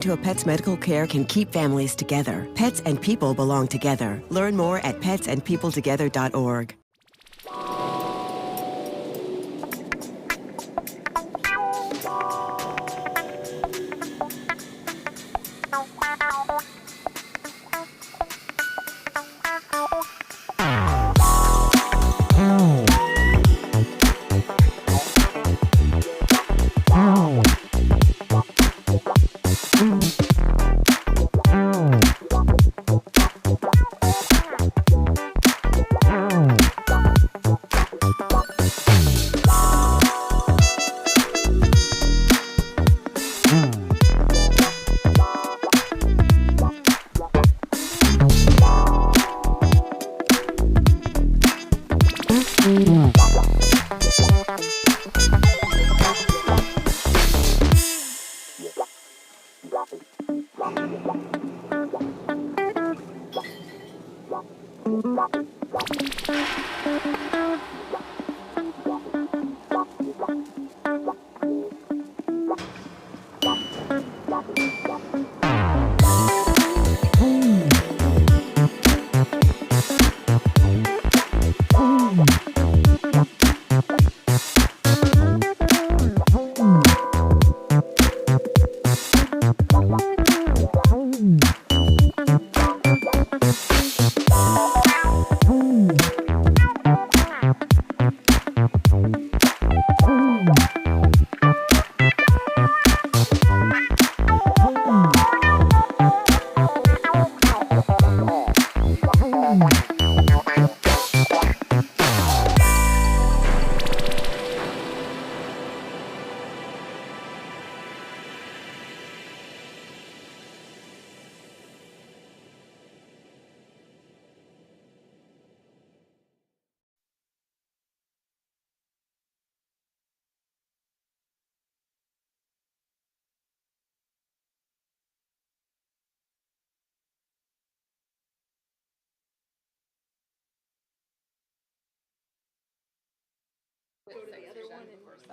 To a pet's medical care can keep families together. Pets and people belong together. Learn more at petsandpeopletogether.org.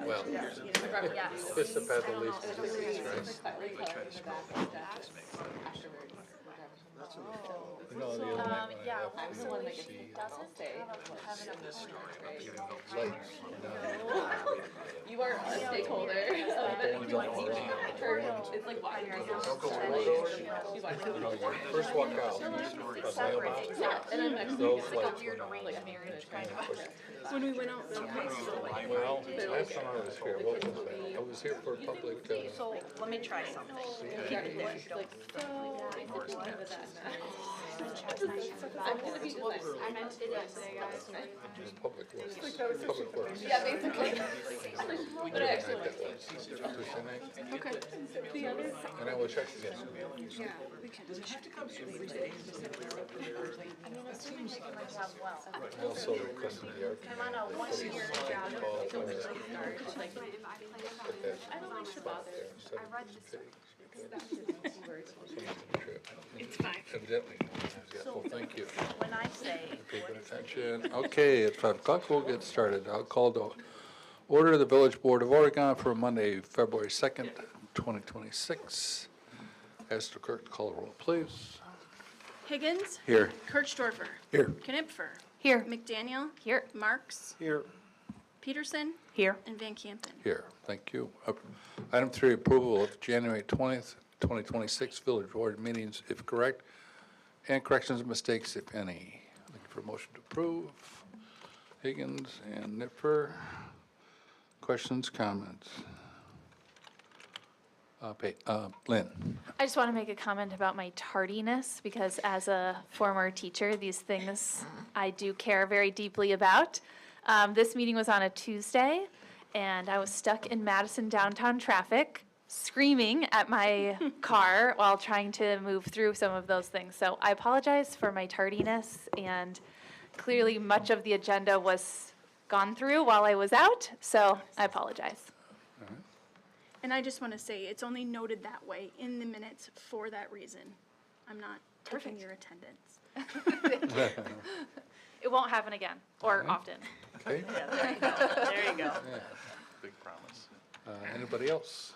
Well, this is about the least resistance, right? You know, the other night when I left the You are a stakeholder. It's like walking you know, you first walk out, a mailbox, and I'm next to those it's like a lights weird went on. marriage kind of. When we went out, Well, last time I was here, what was that? I was here for a public, so let me try something. Keep it there. I'm gonna be just I meant to do that today, guys. public works. Public works. Yeah, basically. But I actually like it. Okay. And I will check again. Yeah, we can. I also requested the art. I'm on a 1-year job. I don't like to bother. It's fine. Evidently. Well, thank you. When I say, Pay good attention. Okay, at 5 o'clock, we'll get started. I'll call to order the Village Board of Oregon for Monday, February 2nd, 2026. Ask the clerk to call the roll, please. Higgins, Here. Kirchdorfer, Here. Knipfer, Here. McDaniel, Here. Marks, Here. Peterson, Here. and Van Campen. Here, thank you. Item 3, approval of January 20th, 2026 Village Board meetings, if correct, and corrections and mistakes, if any. Looking for a motion to approve. Higgins and Knipfer. Questions, comments? Lynn. I just want to make a comment about my tardiness because as a former teacher, these things I do care very deeply about. This meeting was on a Tuesday and I was stuck in Madison downtown traffic screaming at my car while trying to move through some of those things. So I apologize for my tardiness, and clearly much of the agenda was gone through while I was out, so I apologize. And I just want to say, it's only noted that way in the minutes for that reason. I'm not taking Perfect. your attendance. It won't happen again, or often. Okay. There you go. Big promise. Anybody else?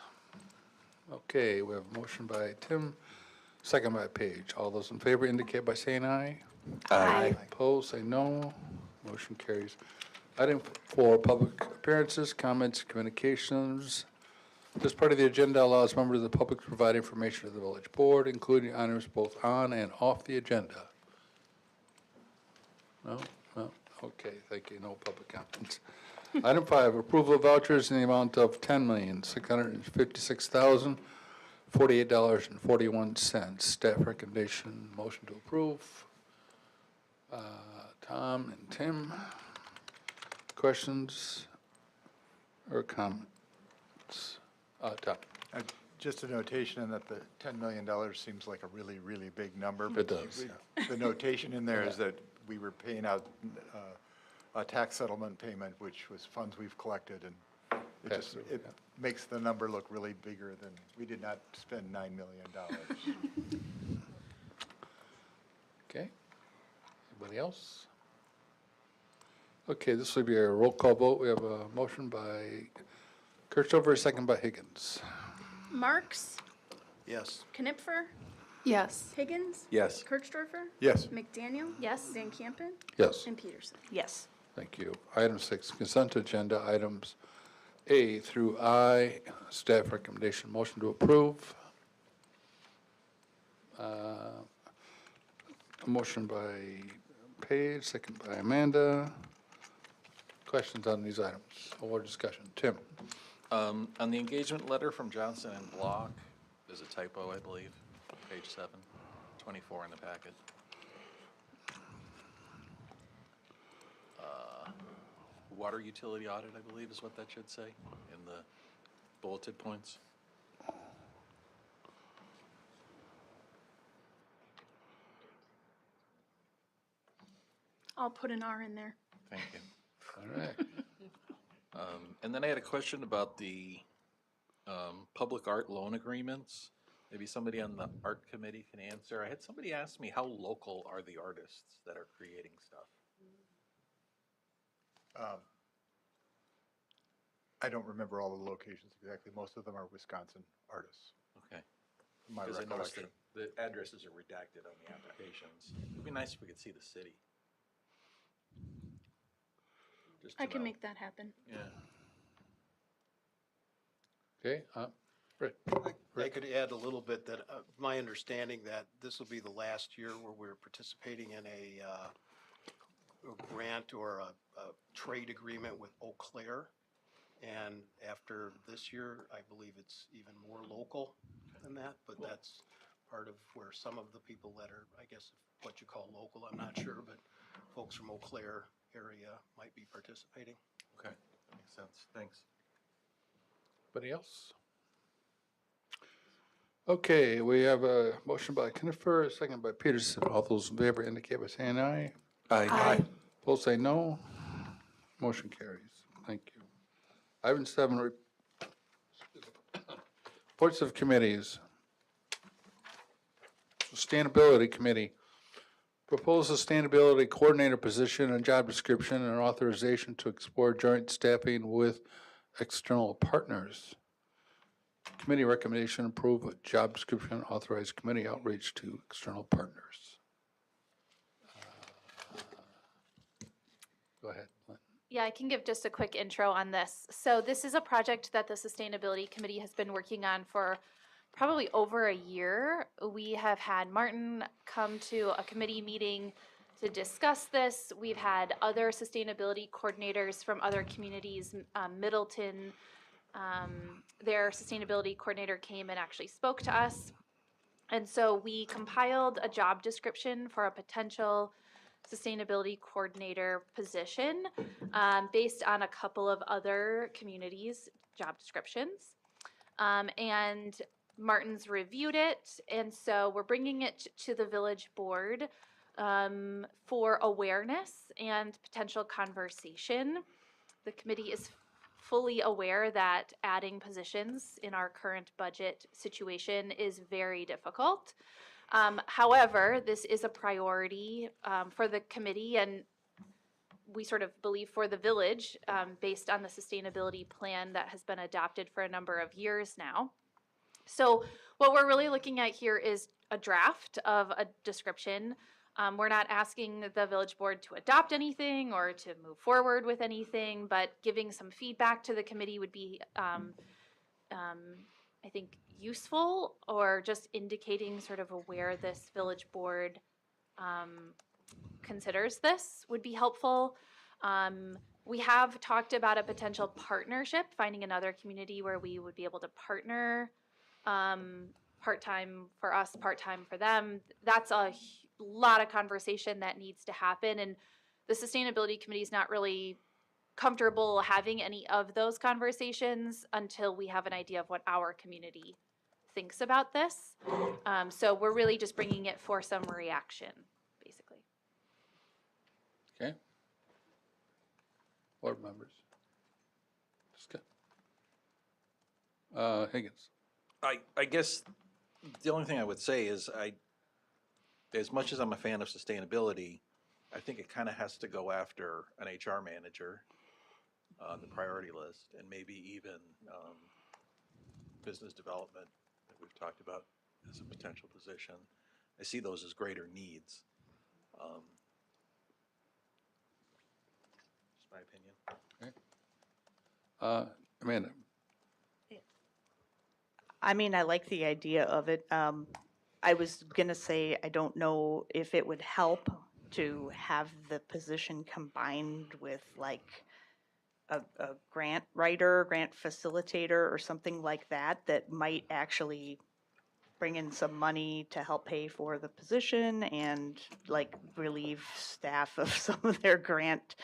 Okay, we have a motion by Tim, second by Paige. All those in favor indicate by saying aye. Aye. Opposed, say no. Motion carries. Item 4, public appearances, comments, communications. This part of the agenda allows members of the public to provide information to the village board, including items both on and off the agenda. No? No? Okay, thank you. No public comments. Item 5, approval of vouchers in the amount of $10,656,048.41. Staff recommendation, motion to approve. Tom and Tim, questions or comments? Tom? Just a notation in that the $10 million seems like a really, really big number. It but does, The notation in there is that we were paying out a tax settlement payment, which was funds we've collected, and it makes the number look really bigger than, we did not spend $9 million. Okay. Anybody else? Okay, this will be a roll call vote. We have a motion by Kirchover, a second by Higgins. Marks, Yes. Knipfer, Yes. Higgins. Yes. Kirchdorfer. Yes. McDaniel. Yes. Van Campen. Yes, And Peterson. Yes. thank you. Item 6, consent agenda items A through I. Staff recommendation, motion to approve. A motion by Paige, second by Amanda. Questions on these items or discussion? Tim? On the engagement letter from Johnson and Block, there's a typo, I believe, page 7, 24 in the packet. Water utility audit, I believe, is what that should say in the bulleted points. I'll put an R in there. Thank you. All right. And then I had a question about the public art loan agreements. Maybe somebody on the art committee can answer. I had somebody ask me, how local are the artists that are creating stuff? I don't remember all the locations exactly. Most of them are Wisconsin artists, Okay. from my Because I noticed recollection. that the addresses are redacted on the applications. It'd be nice if we could see the city. Just to I can know. make that happen. Yeah. Okay, Rick? I could add a little bit that my understanding that this will be the last year where we're participating in a grant or a trade agreement with Eau Claire. And after this year, I believe it's even more local than that, but that's part of where some of the people that are, I guess, what you call local, I'm not sure, but folks from Eau Claire area might be participating. Okay, makes sense. Thanks. Anybody else? Okay, we have a motion by Knipfer, a second by Peterson. All those in favor indicate by saying aye. Aye. Opposed, say no. Motion carries. Thank you. Item 7, reports of committees. Sustainability Committee. Proposed sustainability coordinator position and job description and authorization to explore joint staffing with external partners. Committee recommendation, approve a job description, authorize committee outreach to external partners. Go ahead, Lynn. Yeah, I can give just a quick intro on this. So this is a project that the Sustainability Committee has been working on for probably over a year. We have had Martin come to a committee meeting to discuss this. We've had other sustainability coordinators from other communities, Middleton, their sustainability coordinator came and actually spoke to us. And so we compiled a job description for a potential sustainability coordinator position based on a couple of other communities' job descriptions. And Martin's reviewed it, and so we're bringing it to the village board for awareness and potential conversation. The committee is fully aware that adding positions in our current budget situation is very difficult. However, this is a priority for the committee, and we sort of believe for the village based on the sustainability plan that has been adopted for a number of years now. So what we're really looking at here is a draft of a description. We're not asking the village board to adopt anything or to move forward with anything, but giving some feedback to the committee would be, I think, useful, or just indicating sort of where this village board considers this would be helpful. We have talked about a potential partnership, finding another community where we would be able to partner, part-time for us, part-time for them. That's a lot of conversation that needs to happen, and the sustainability committee is not really comfortable having any of those conversations until we have an idea of what our community thinks about this. So we're really just bringing it for some reaction, basically. Okay. Board members. Higgins. I guess the only thing I would say is as much as I'm a fan of sustainability, I think it kind of has to go after an HR manager on the priority list, and maybe even business development that we've talked about as a potential position. I see those as greater needs. Just my opinion. Amanda. I mean, I like the idea of it. I was gonna say, I don't know if it would help to have the position combined with like a grant writer, grant facilitator, or something like that, that might actually bring in some money to help pay for the position and like relieve staff of some of their grant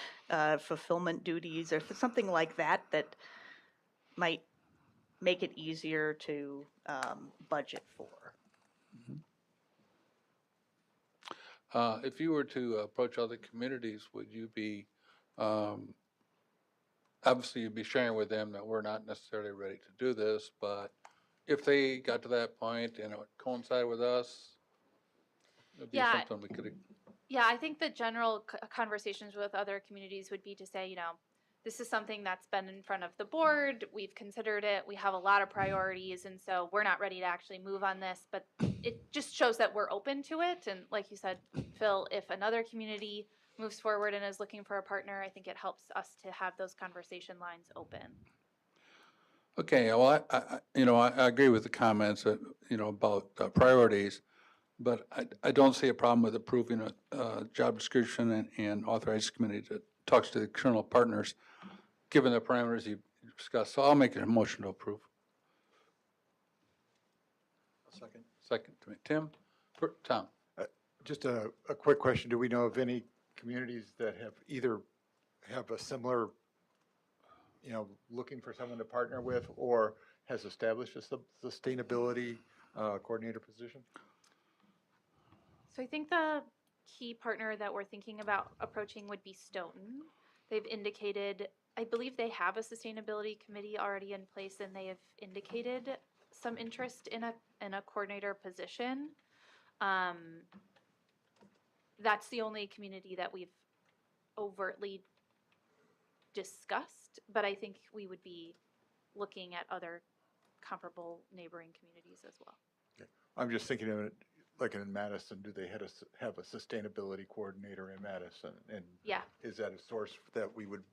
fulfillment duties, or something like that, that might make it easier to budget for. If you were to approach other communities, would you be, obviously you'd be sharing with them that we're not necessarily ready to do this, but if they got to that point and it would coincide with us, it'd be Yeah. something we could, Yeah, I think the general conversations with other communities would be to say, this is something that's been in front of the board. We've considered it. We have a lot of priorities, and so we're not ready to actually move on this. But it just shows that we're open to it. And like you said, Phil, if another community moves forward and is looking for a partner, I think it helps us to have those conversation lines open. okay, well, I agree with the comments, about priorities, but I don't see a problem with approving a job description and authorize the committee to talk to the external partners, given the parameters you discussed. So I'll make a motion to approve. Second. Second to me. Tim? Tom? Just a quick question. Do we know of any communities that have either have a similar, looking for someone to partner with, or has established a sustainability coordinator position? So I think the key partner that we're thinking about approaching would be Stoughton. They've indicated, I believe they have a sustainability committee already in place, and they have indicated some interest in a coordinator position. That's the only community that we've overtly discussed, but I think we would be looking at other comparable neighboring communities as well. Okay. I'm just thinking of it like in Madison. Do they have a sustainability coordinator in Madison? And Yeah. is that a source that we would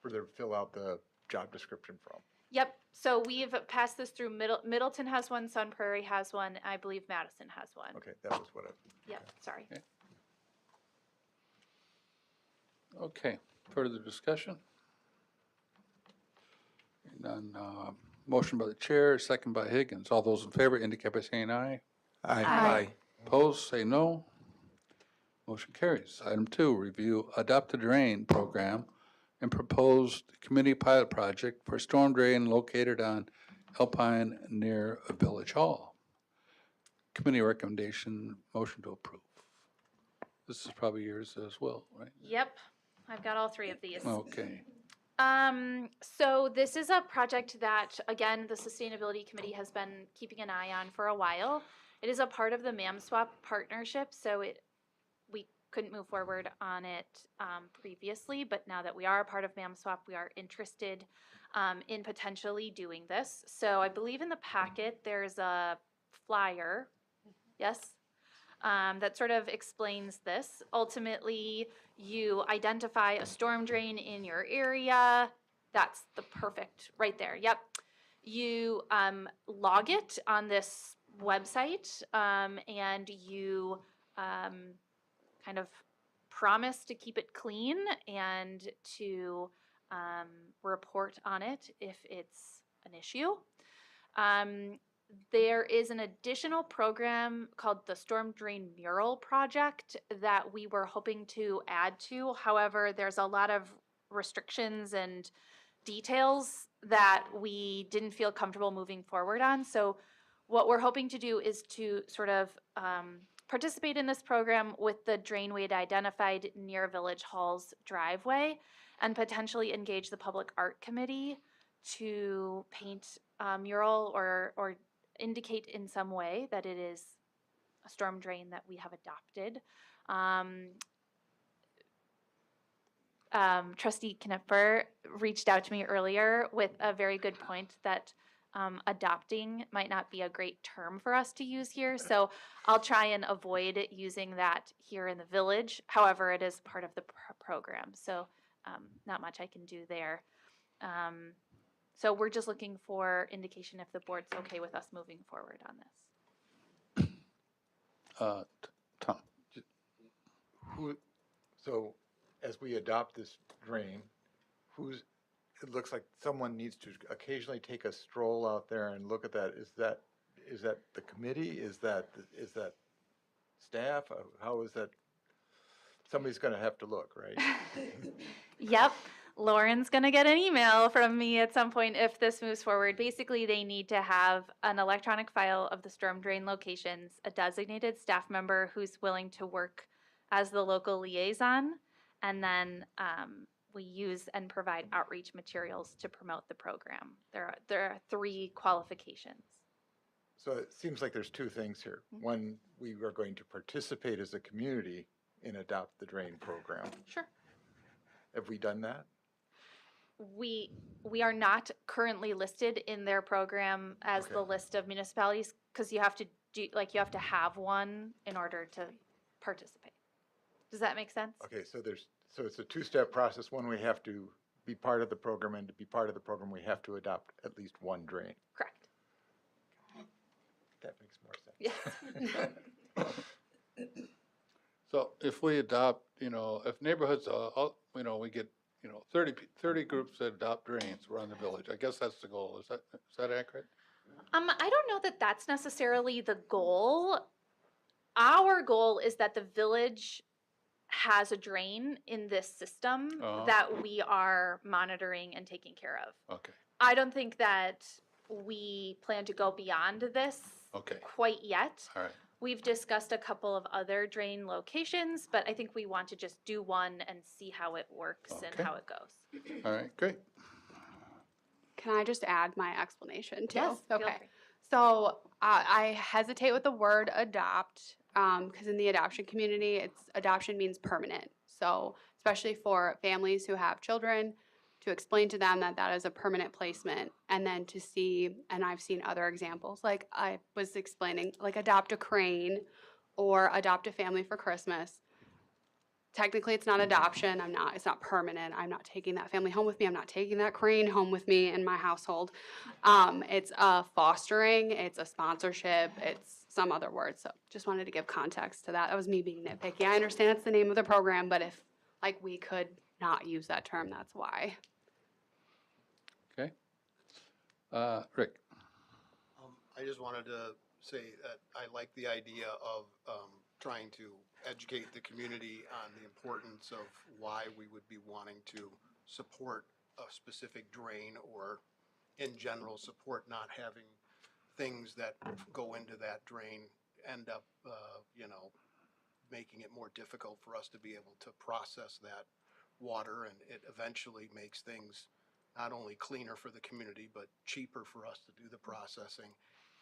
further fill out the job description from? Yep. So we've passed this through. Middleton has one, Sun Prairie has one. I believe Madison has one. Okay, that was what I. Yep. Sorry. Okay, further discussion? None. Motion by the chair, second by Higgins. All those in favor indicate by saying aye. Aye. Opposed, say no. Motion carries. Item 2, review adopt a drain program and proposed community pilot project for storm drain located on Alpine near Village Hall. Committee recommendation, motion to approve. This is probably yours as well, right? Yep. I've got all three of these. Okay. So this is a project that, again, the Sustainability Committee has been keeping an eye on for a while. It is a part of the MAM Swap partnership, so we couldn't move forward on it previously, but now that we are a part of MAMSWAP, we are interested in potentially doing this. So I believe in the packet there's a flyer, yes, that sort of explains this. Ultimately, you identify a storm drain in your area. That's the perfect, right there, yep. You log it on this website and you kind of promise to keep it clean and to report on it if it's an issue. There is an additional program called the Storm Drain Mural Project that we were hoping to add to. However, there's a lot of restrictions and details that we didn't feel comfortable moving forward on. So what we're hoping to do is to sort of participate in this program with the drain we had identified near Village Hall's driveway and potentially engage the Public Art Committee to paint a mural or indicate in some way that it is a storm drain that we have adopted. Trustee Knipper reached out to me earlier with a very good point that adopting might not be a great term for us to use here. So I'll try and avoid using that here in the village. However, it is part of the program. So not much I can do there. So we're just looking for indication if the board's okay with us moving forward on this. Tom? So as we adopt this drain, it looks like someone needs to occasionally take a stroll out there and look at that. Is that the committee? Is that staff? How is that? Somebody's going to have to look, right? Yep. Lauren's going to get an email from me at some point if this moves forward. Basically, they need to have an electronic file of the storm drain locations, a designated staff member who's willing to work as the local liaison, and then we use and provide outreach materials to promote the program. There are 3 qualifications. So it seems like there's 2 things here. One, we are going to participate as a community in Adopt the Drain program. Sure. Have we done that? We are not currently listed in their program as the list of municipalities because you have to you have to have one in order to participate. Does that make sense? Okay, so it's a 2-step process. One, we have to be part of the program, and to be part of the program, we have to adopt at least one drain. Correct. That makes more sense. Yes. So if we adopt, if neighborhoods, we get, 30 groups that adopt drains around the village. I guess that's the goal. Is that accurate? I don't know that that's necessarily the goal. Our goal is that the village has a drain in this system that we are monitoring and taking care of. Okay. I don't think that we plan to go beyond this quite yet. All right. We've discussed a couple of other drain locations, but I think we want to just do one and see how it works and how it goes. All right, great. Can I just add my explanation too? Yes, feel Okay. free. So I hesitate with the word adopt because in the adoption community, adoption means permanent. So especially for families who have children, to explain to them that that is a permanent placement, and then to see, and I've seen other examples, like I was explaining, like adopt a crane or adopt a family for Christmas. Technically, it's not adoption. It's not permanent. I'm not taking that family home with me. I'm not taking that crane home with me in my household. It's a fostering, it's a sponsorship, it's some other word. So just wanted to give context to that. That was me being nitpicky. I understand it's the name of the program, but if we could not use that term, that's why. Okay. Rick? I just wanted to say that I like the idea of trying to educate the community on the importance of why we would be wanting to support a specific drain, or in general support not having things that go into that drain end up, making it more difficult for us to be able to process that water, and it eventually makes things not only cleaner for the community, but cheaper for us to do the processing.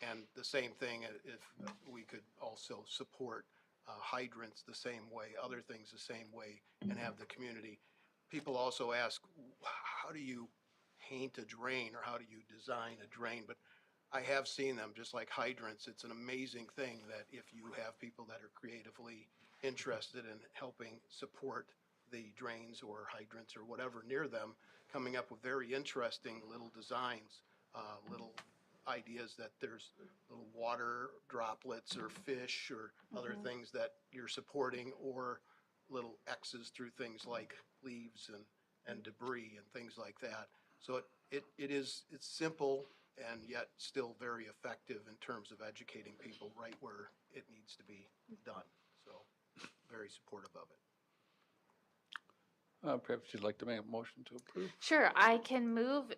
And the same thing if we could also support hydrants the same way, other things the same way, and have the community. People also ask, how do you paint a drain or how do you design a drain? But I have seen them, just like hydrants. It's an amazing thing that if you have people that are creatively interested in helping support the drains or hydrants or whatever near them, coming up with very interesting little designs, little ideas that there's little water droplets or fish or other things that you're supporting, or little X's through things like leaves and debris and things like that. So it's simple and yet still very effective in terms of educating people right where it needs to be done. So very supportive of it. Perhaps you'd like to make a motion to approve? Sure, I can move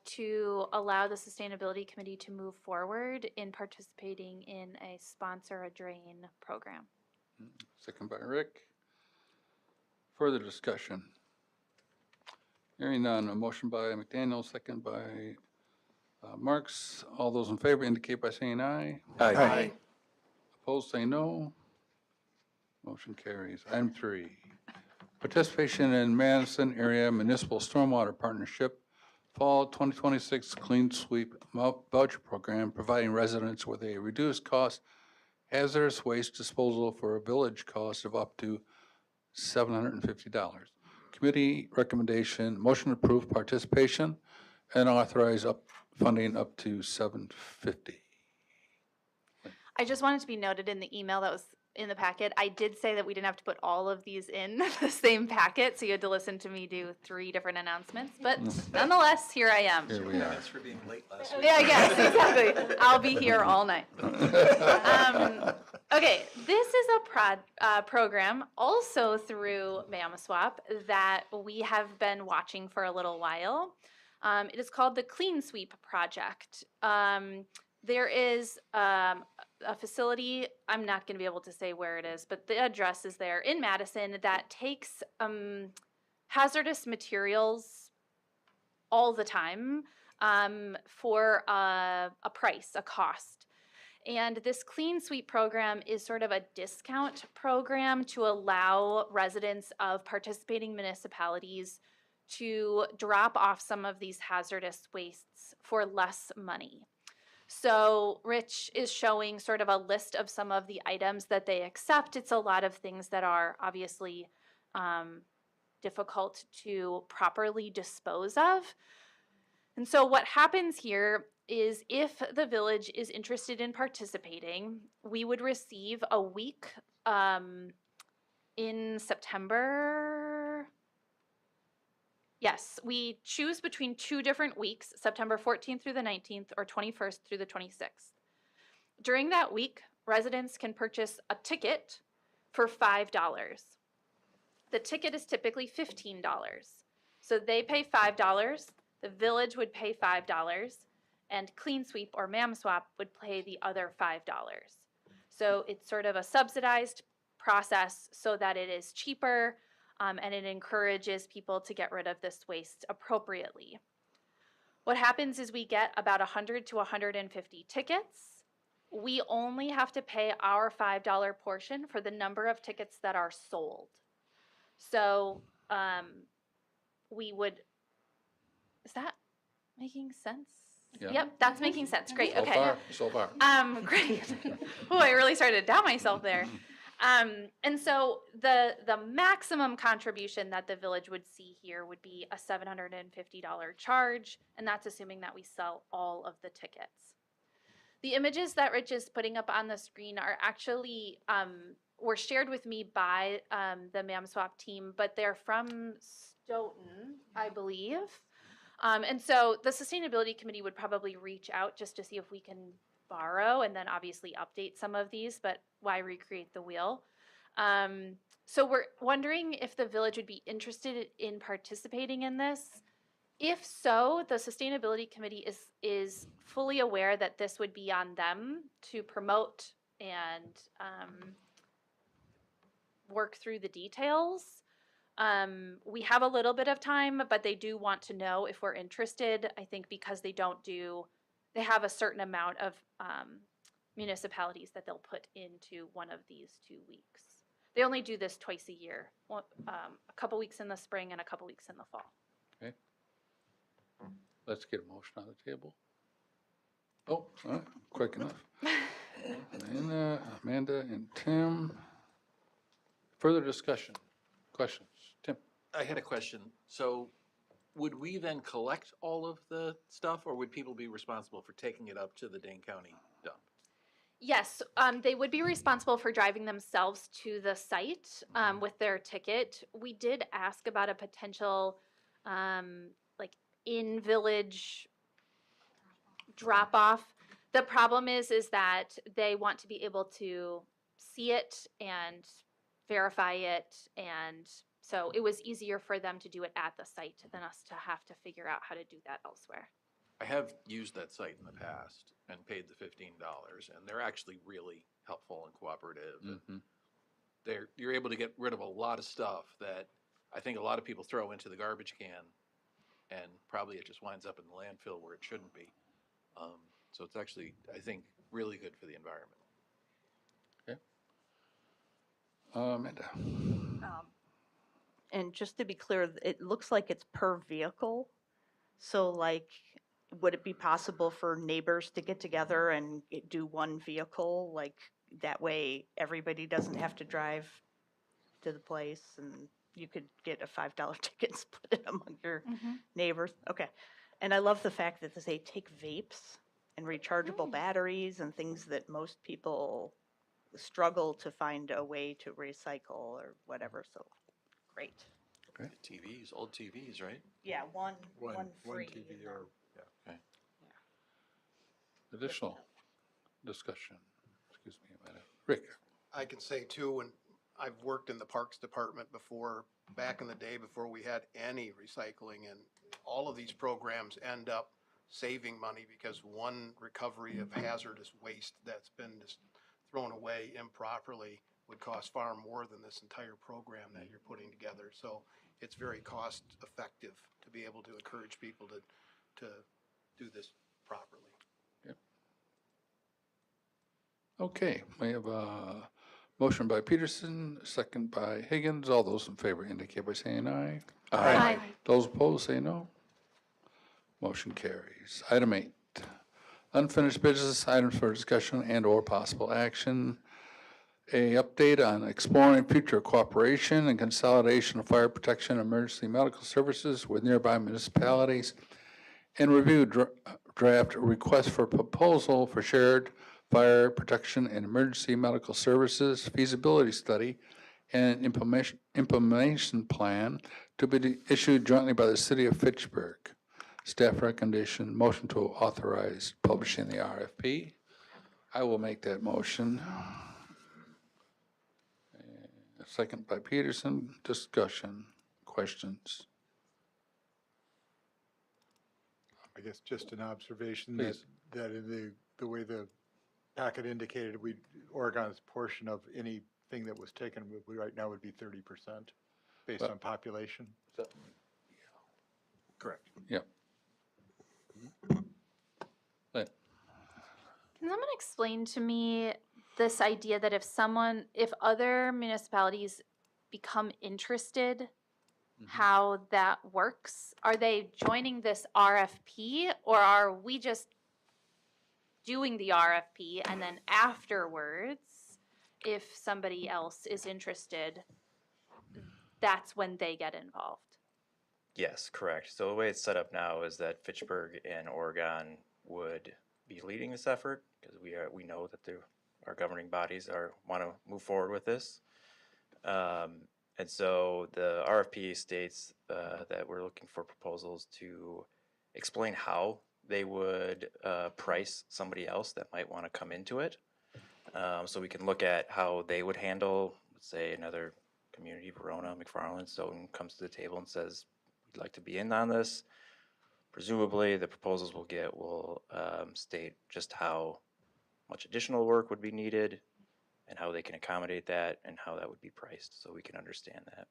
to allow the Sustainability Committee to move forward in participating in a sponsor a drain program. Second by Rick. Further discussion? Hearing none, a motion by McDaniel, second by Marks. All those in favor indicate by saying aye. Aye. Opposed, say no. Motion carries. Item 3, participation in Madison Area Municipal Stormwater Partnership Fall 2026 Clean Sweep Voucher Program, providing residents with a reduced cost hazardous waste disposal for a village cost of up to $750. Committee recommendation, motion to approve participation and authorize funding up to $750. I just wanted to be noted in the email that was in the packet, I did say that we didn't have to put all of these in the same packet, so you had to listen to me do 3 different announcements, but nonetheless, here I am. Here we are. Thanks for being late last week. Yeah, yes, exactly. I'll be here all night. Okay, this is a program also through MAMSWAP that we have been watching for a little while. It is called the Clean Sweep Project. There is a facility, I'm not going to be able to say where it is, but the address is there in Madison that takes hazardous materials all the time for a price, a cost. And this Clean Sweep program is sort of a discount program to allow residents of participating municipalities to drop off some of these hazardous wastes for less money. So Rich is showing sort of a list of some of the items that they accept. It's a lot of things that are obviously difficult to properly dispose of. And so what happens here is if the village is interested in participating, we would receive a week in September. Yes, we choose between 2 different weeks, September 14th through the 19th or 21st through the 26th. During that week, residents can purchase a ticket for $5. The ticket is typically $15. So they pay $5, the village would pay $5, and Clean Sweep or MAMSWAP would pay the other $5. So it's sort of a subsidized process so that it is cheaper, and it encourages people to get rid of this waste appropriately. What happens is we get about 100 to 150 tickets. We only have to pay our $5 portion for the number of tickets that are sold. So we would, is that making sense? Yeah. Yep, that's making sense. Great, So okay. far, so far. Great. Oh, I really started to doubt myself there. And so the maximum contribution that the village would see here would be a $750 charge, and that's assuming that we sell all of the tickets. The images that Rich is putting up on the screen are actually were shared with me by the MAMSWAP team, but they're from Stoughton, I believe. And so the Sustainability Committee would probably reach out just to see if we can borrow and then obviously update some of these, but why recreate the wheel? So we're wondering if the village would be interested in participating in this. If so, the Sustainability Committee is fully aware that this would be on them to promote and work through the details. We have a little bit of time, but they do want to know if we're interested. I think because they have a certain amount of municipalities that they'll put into one of these 2 weeks. They only do this twice a year, a couple weeks in the spring and a couple weeks in the fall. Okay. Let's get a motion on the table. Oh, all right, quick enough. Amanda and Tim. Further discussion, questions? Tim? I had a question. So would we then collect all of the stuff, or would people be responsible for taking it up to the Dane County dump? Yes, they would be responsible for driving themselves to the site with their ticket. We did ask about a potential, like, in-village drop-off. The problem is that they want to be able to see it and verify it, and so it was easier for them to do it at the site than us to have to figure out how to do that elsewhere. I have used that site in the past and paid the $15, and they're actually really helpful and cooperative. And you're able to get rid of a lot of stuff that I think a lot of people throw into the garbage can, and probably it just winds up in the landfill where it shouldn't be. So it's actually, I think, really good for the environment. Okay. Amanda? And just to be clear, it looks like it's per vehicle. So like, would it be possible for neighbors to get together and do one vehicle? Like, that way everybody doesn't have to drive to the place, and you could get a $5 ticket and split it among your neighbors? Okay. And I love the fact that they take vapes and rechargeable batteries and things that most people struggle to find a way to recycle or whatever, so great. Okay. TVs, old TVs, right? Yeah, one One free. TV and or, then- Okay. Additional discussion. Excuse me, Amanda. Rick? I can say too, when I've worked in the Parks Department before, back in the day before we had any recycling, and all of these programs end up saving money because one recovery of hazardous waste that's been just thrown away improperly would cost far more than this entire program that you're putting together. So it's very cost effective to be able to encourage people to do this properly. Okay, we have a motion by Peterson, second by Higgins. All those in favor indicate by saying aye. Aye. Those opposed say no. Motion carries. Item 8, unfinished business items for discussion and/or possible action. A update on exploring future cooperation and consolidation of fire protection and emergency medical services with nearby municipalities, and review draft request for proposal for shared fire protection and emergency medical services feasibility study and implementation plan to be issued jointly by the city of Fitchburg. Staff recommendation, motion to authorize publishing the RFP. I will make that motion. Second by Peterson. Discussion, questions? I guess just an observation that, Please. that in the way the packet indicated, Oregon's portion of anything that was taken right now would be 30% based on population. Correct. Yeah. Lynn? Can someone explain to me this idea that if other municipalities become interested, how that works? Are they joining this RFP, or are we just doing the RFP and then afterwards, if somebody else is interested, that's when they get involved? Yes, correct. So the way it's set up now is that Fitchburg and Oregon would be leading this effort because we know that our governing bodies want to move forward with this. And so the RFP states that we're looking for proposals to explain how they would price somebody else that might want to come into it. So we can look at how they would handle, let's say, another community, Verona, McFarland, Stoughton, comes to the table and says, we'd like to be in on this. Presumably, the proposals we'll get will state just how much additional work would be needed and how they can accommodate that and how that would be priced, so we can understand that.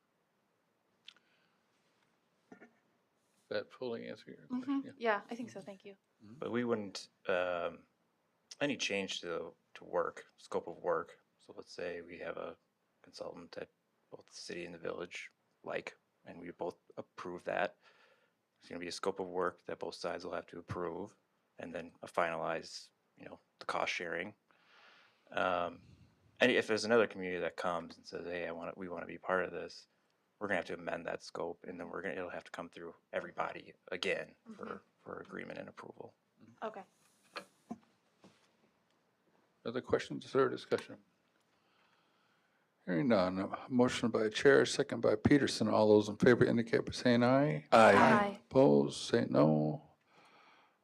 That fully answer your question? Yeah, I think so. Thank you. But we wouldn't, any change to work, scope of work. So let's say we have a consultant that both the city and the village like, and we both approve that. It's gonna be a scope of work that both sides will have to approve, and then a finalize, the cost sharing. Um, and if there's another community that comes and says, hey, we wanna be part of this, we're gonna have to amend that scope, and then it'll have to come through everybody again for agreement and approval. Okay. Other questions or discussion? Hearing none. A motion by Chair, second by Peterson. All those in favor indicate by saying aye. Aye. Opposed, say no.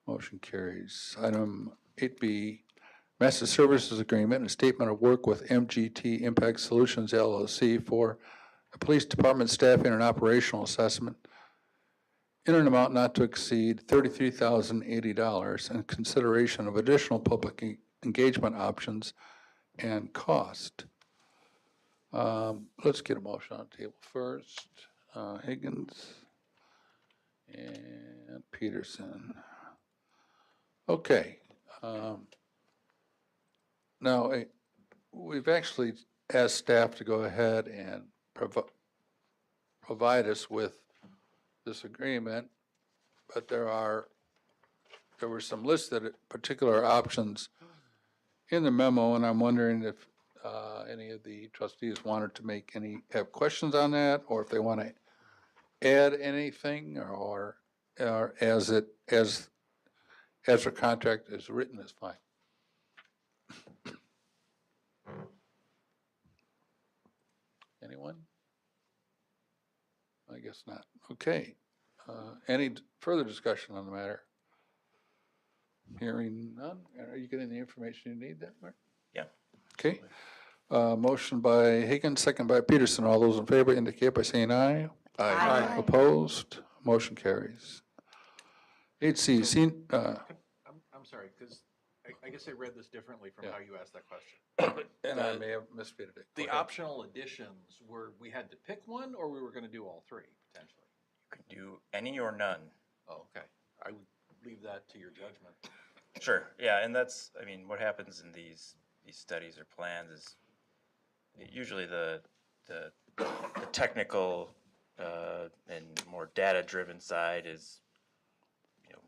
Motion carries. Item 8B, Master Services Agreement and Statement of Work with MGT Impact Solutions LLC for a Police Department Staffing and Operational Assessment in an amount not to exceed $33,080 and consideration of additional public engagement options and cost. Let's get a motion on the table first. Higgins and Peterson. Okay. Now, we've actually asked staff to go ahead and provide us with this agreement, but there were some listed particular options in the memo, and I'm wondering if any of the trustees wanted to have questions on that, or if they want to add anything, or as a contract is written is fine. Anyone? I guess not. Okay. Any further discussion on the matter? Hearing none. Are you getting the information you need then, Mark? Yeah. Okay. Motion by Higgins, second by Peterson. All those in favor indicate by saying aye. Aye. Opposed? Motion carries. 8C, I'm sorry, because I guess I read this differently from Yeah. how you asked that question. and I may have misstated it. The Go ahead. optional additions we had to pick one, or we were gonna do all three, potentially? You could do any or none. Oh, okay. I would leave that to your judgment. Sure, yeah, and that's, what happens in these studies or plans is usually the technical and more data-driven side is,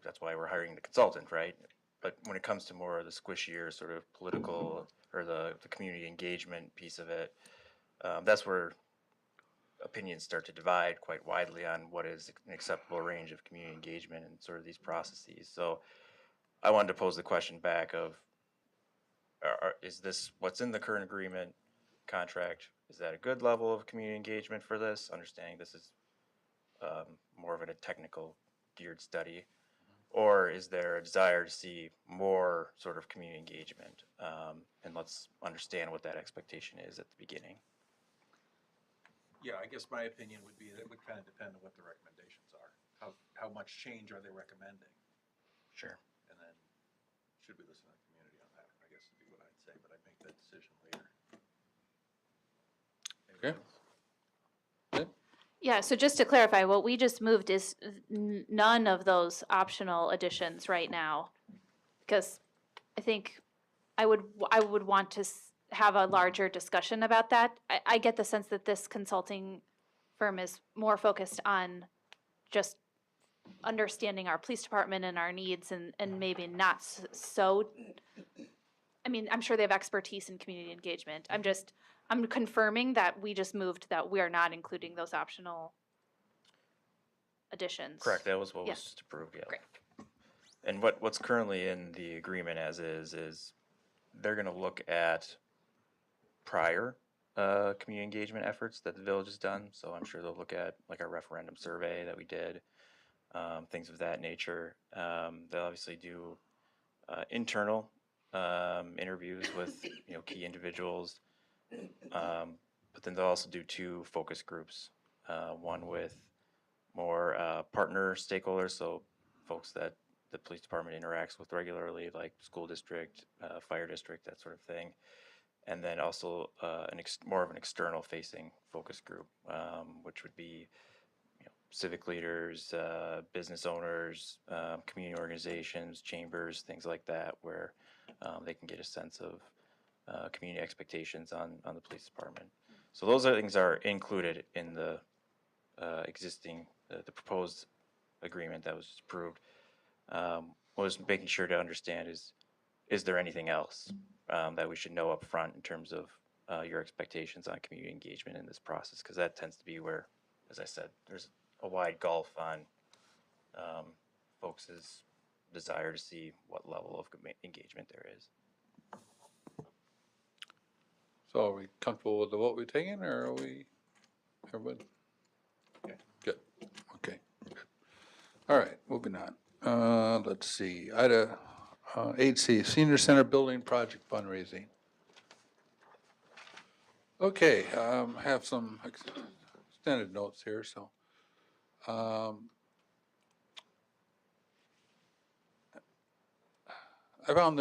that's why we're hiring the consultant, right? But when it comes to more of the squishier sort of political or the community engagement piece of it, that's where opinions start to divide quite widely on what is an acceptable range of community engagement and sort of these processes. So I wanted to pose the question back of, is this what's in the current agreement contract? Is that a good level of community engagement for this? Understanding this is more of a technical geared study. Or is there a desire to see more sort of community engagement? And let's understand what that expectation is at the beginning. Yeah, I guess my opinion would be that it would kind of depend on what the recommendations are. How much change are they recommending? Sure. And then, should we listen to the community on that, I guess would be what I'd say, but I'd make that decision later. Okay. Yeah, so just to clarify, what we just moved is none of those optional additions right now. Because I think I would want to have a larger discussion about that. I get the sense that this consulting firm is more focused on just understanding our police department and our needs and maybe not so, I'm sure they have expertise in community engagement. I'm confirming that we just moved that we are not including those optional additions. Correct, that was what Yeah. was just approved, yeah. Great. And what's currently in the agreement as is they're gonna look at prior community engagement efforts that the village has done. So I'm sure they'll look at like our referendum survey that we did, things of that nature. They'll obviously do internal interviews with key individuals, but then they'll also do 2 focus groups, one with more partner stakeholders, so folks that the police department interacts with regularly, like school district, fire district, that sort of thing, and then also more of an external facing focus group, which would be civic leaders, business owners, community organizations, chambers, things like that, where they can get a sense of community expectations on the police department. So those are things are included in the existing, the proposed agreement that was approved. What I was making sure to understand is there anything else that we should know up front in terms of your expectations on community engagement in this process? Because that tends to be where, as I said, there's a wide gulf on folks' desire to see what level of engagement there is. So are we comfortable with the vote we're taking, or are we, everybody? Okay. Good, okay. All right, moving on. Let's see, Item 8C, Senior Center Building Project Fundraising. Okay, have some extended notes here, so. I found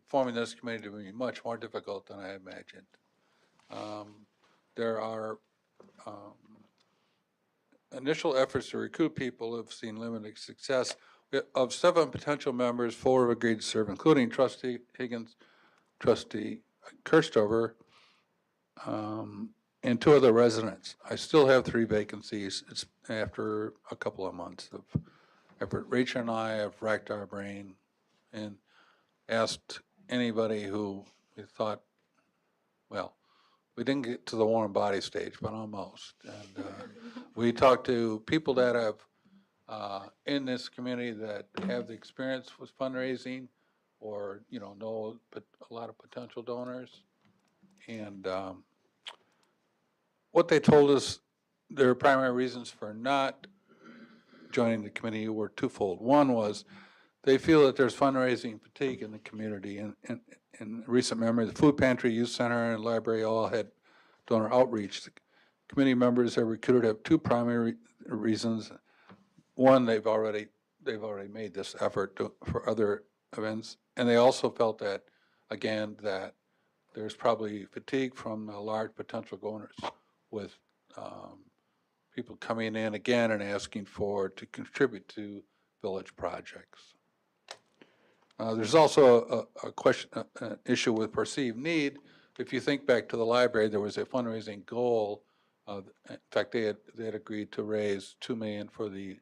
forming this committee to be much more difficult than I imagined. There are initial efforts to recruit people have seen limited success. Of 7 potential members, 4 have agreed to serve, including Trustee Higgins, Trustee Kirstover, and 2 other residents. I still have 3 vacancies. It's after a couple of months of effort. Rachel and I have racked our brain and asked anybody who we thought, well, we didn't get to the warm body stage, but almost. And we talked to people that have in this community that have the experience with fundraising, or know a lot of potential donors. And what they told us, their primary reasons for not joining the committee were twofold. One was they feel that there's fundraising fatigue in the community. And in recent memory, the food pantry, youth center, and library all had donor outreach. The committee members have recruited have 2 primary reasons. One, they've already made this effort for other events, and they also felt that, again, that there's probably fatigue from the large potential donors, with people coming in again and asking to contribute to village projects. There's also a question, an issue with perceived need. If you think back to the library, there was a fundraising goal. In fact, they had agreed to raise $2 million for the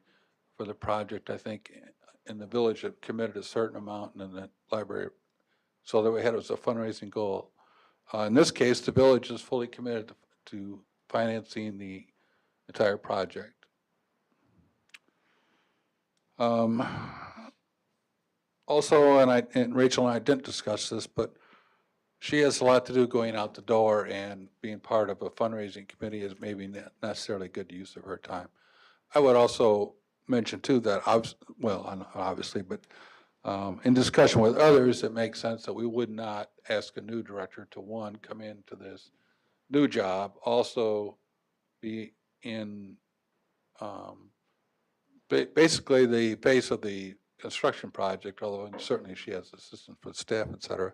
project. I think in the village had committed a certain amount, and in the library, so that we had as a fundraising goal. In this case, the village is fully committed to financing the entire project. Also, and Rachel and I didn't discuss this, but she has a lot to do going out the door, and being part of a fundraising committee is maybe not necessarily a good use of her time. I would also mention too that, obviously, but in discussion with others, it makes sense that we would not ask a new director to, one, come into this new job, also be in basically the face of the construction project, although certainly she has assistance for staff, et cetera.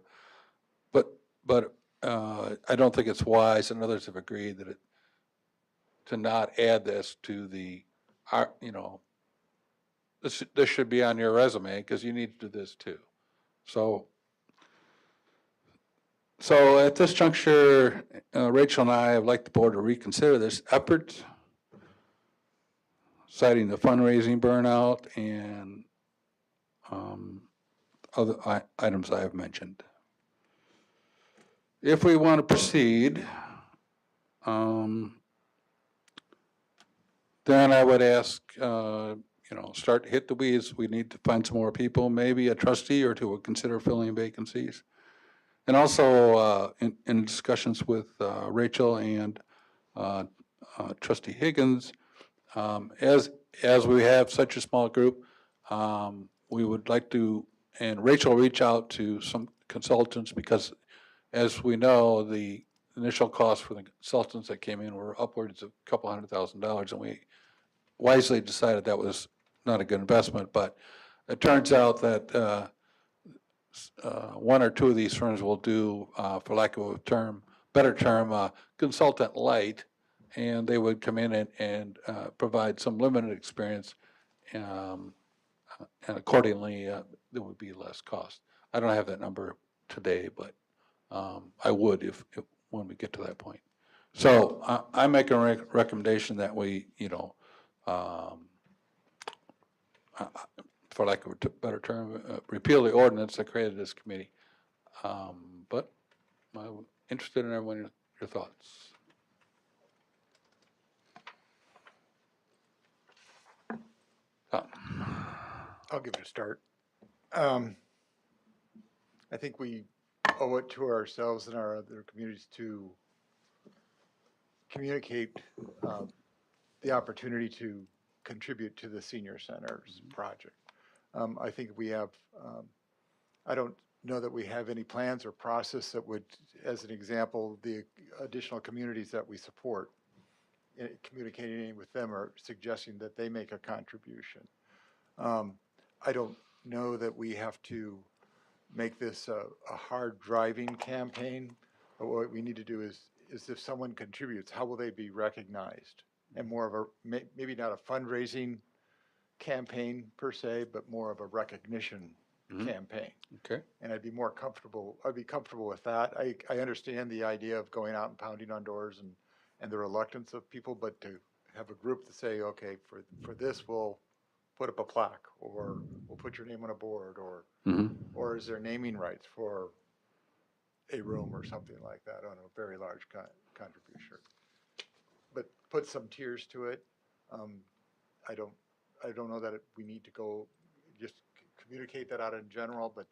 But I don't think it's wise, and others have agreed that to not add this to this should be on your resume, because you need to do this too. So at this juncture, Rachel and I have like the board to reconsider this effort, citing the fundraising burnout and other items I have mentioned. If we want to proceed, then I would ask, start to hit the weeds. We need to find some more people, maybe a trustee or 2 would consider filling vacancies. And also in discussions with Rachel and Trustee Higgins, as we have such a small group, we would like to, and Rachel reach out to some consultants, because as we know, the initial costs for the consultants that came in were upwards of a couple $100,000, and we wisely decided that was not a good investment. But it turns out that 1 or 2 of these firms will do, for lack of a better term, consultant light, and they would come in and provide some limited experience, and accordingly there would be less cost. I don't have that number today, but I would when we get to that point. So I make a recommendation that we, for lack of a better term, repeal the ordinance that created this committee. But I'm interested in everyone, your thoughts. I'll give it a start. I think we owe it to ourselves and our other communities to communicate the opportunity to contribute to the senior center's project. I think we have, I don't know that we have any plans or process that would, as an example, the additional communities that we support, communicating with them or suggesting that they make a contribution. I don't know that we have to make this a hard driving campaign. But what we need to do is if someone contributes, how will they be recognized? And more of a, maybe not a fundraising campaign per se, but more of a recognition campaign. Okay. And I'd be comfortable with that. I understand the idea of going out and pounding on doors and the reluctance of people, but to have a group to say, okay, for this, we'll put up a plaque, or we'll put your name on a board, or is there naming rights for a room or something like that on a very large contribution? But put some tiers to it. I don't know that we need to go just communicate that out in general, but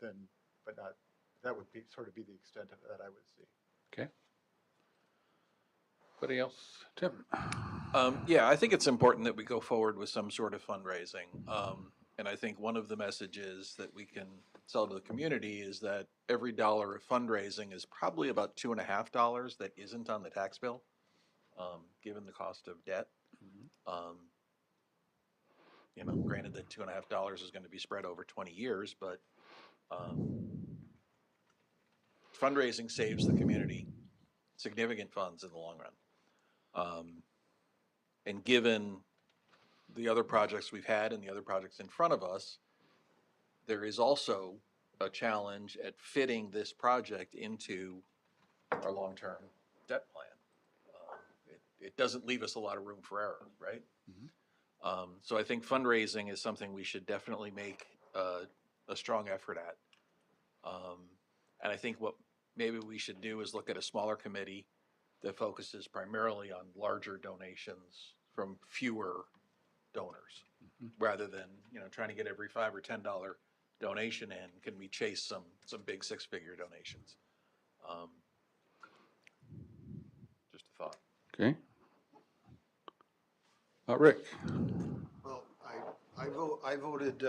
not, that would be sort of be the extent of that I would see. Okay. Anybody else? Tim? Yeah, I think it's important that we go forward with some sort of fundraising. And I think one of the messages that we can sell to the community is that every dollar of fundraising is probably about $2.50 that isn't on the tax bill, given the cost of debt. Granted that $2.50 is going to be spread over 20 years, but fundraising saves the community significant funds in the long run. And given the other projects we've had and the other projects in front of us, there is also a challenge at fitting this project into our long-term debt plan. It doesn't leave us a lot of room for error, right? So I think fundraising is something we should definitely make a strong effort at. And I think what maybe we should do is look at a smaller committee that focuses primarily on larger donations from fewer donors, rather than trying to get every $5 or $10 donation in. Can we chase some big six-figure donations? Just a thought. Okay. Rick? Well, I voted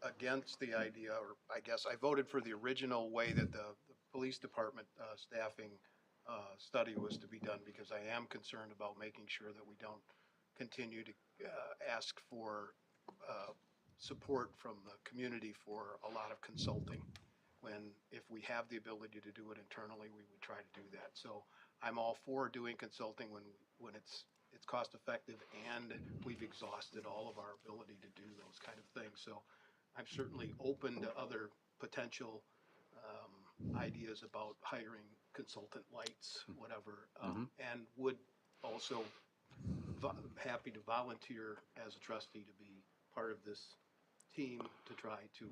against the idea, or I guess I voted for the original way that the police department staffing study was to be done, because I am concerned about making sure that we don't continue to ask for support from the community for a lot of consulting, when if we have the ability to do it internally, we would try to do that. So I'm all for doing consulting when it's cost effective and we've exhausted all of our ability to do those kind of things. So I'm certainly open to other potential ideas about hiring consultant lights, whatever, and would also happy to volunteer as a trustee to be part of this team to try to,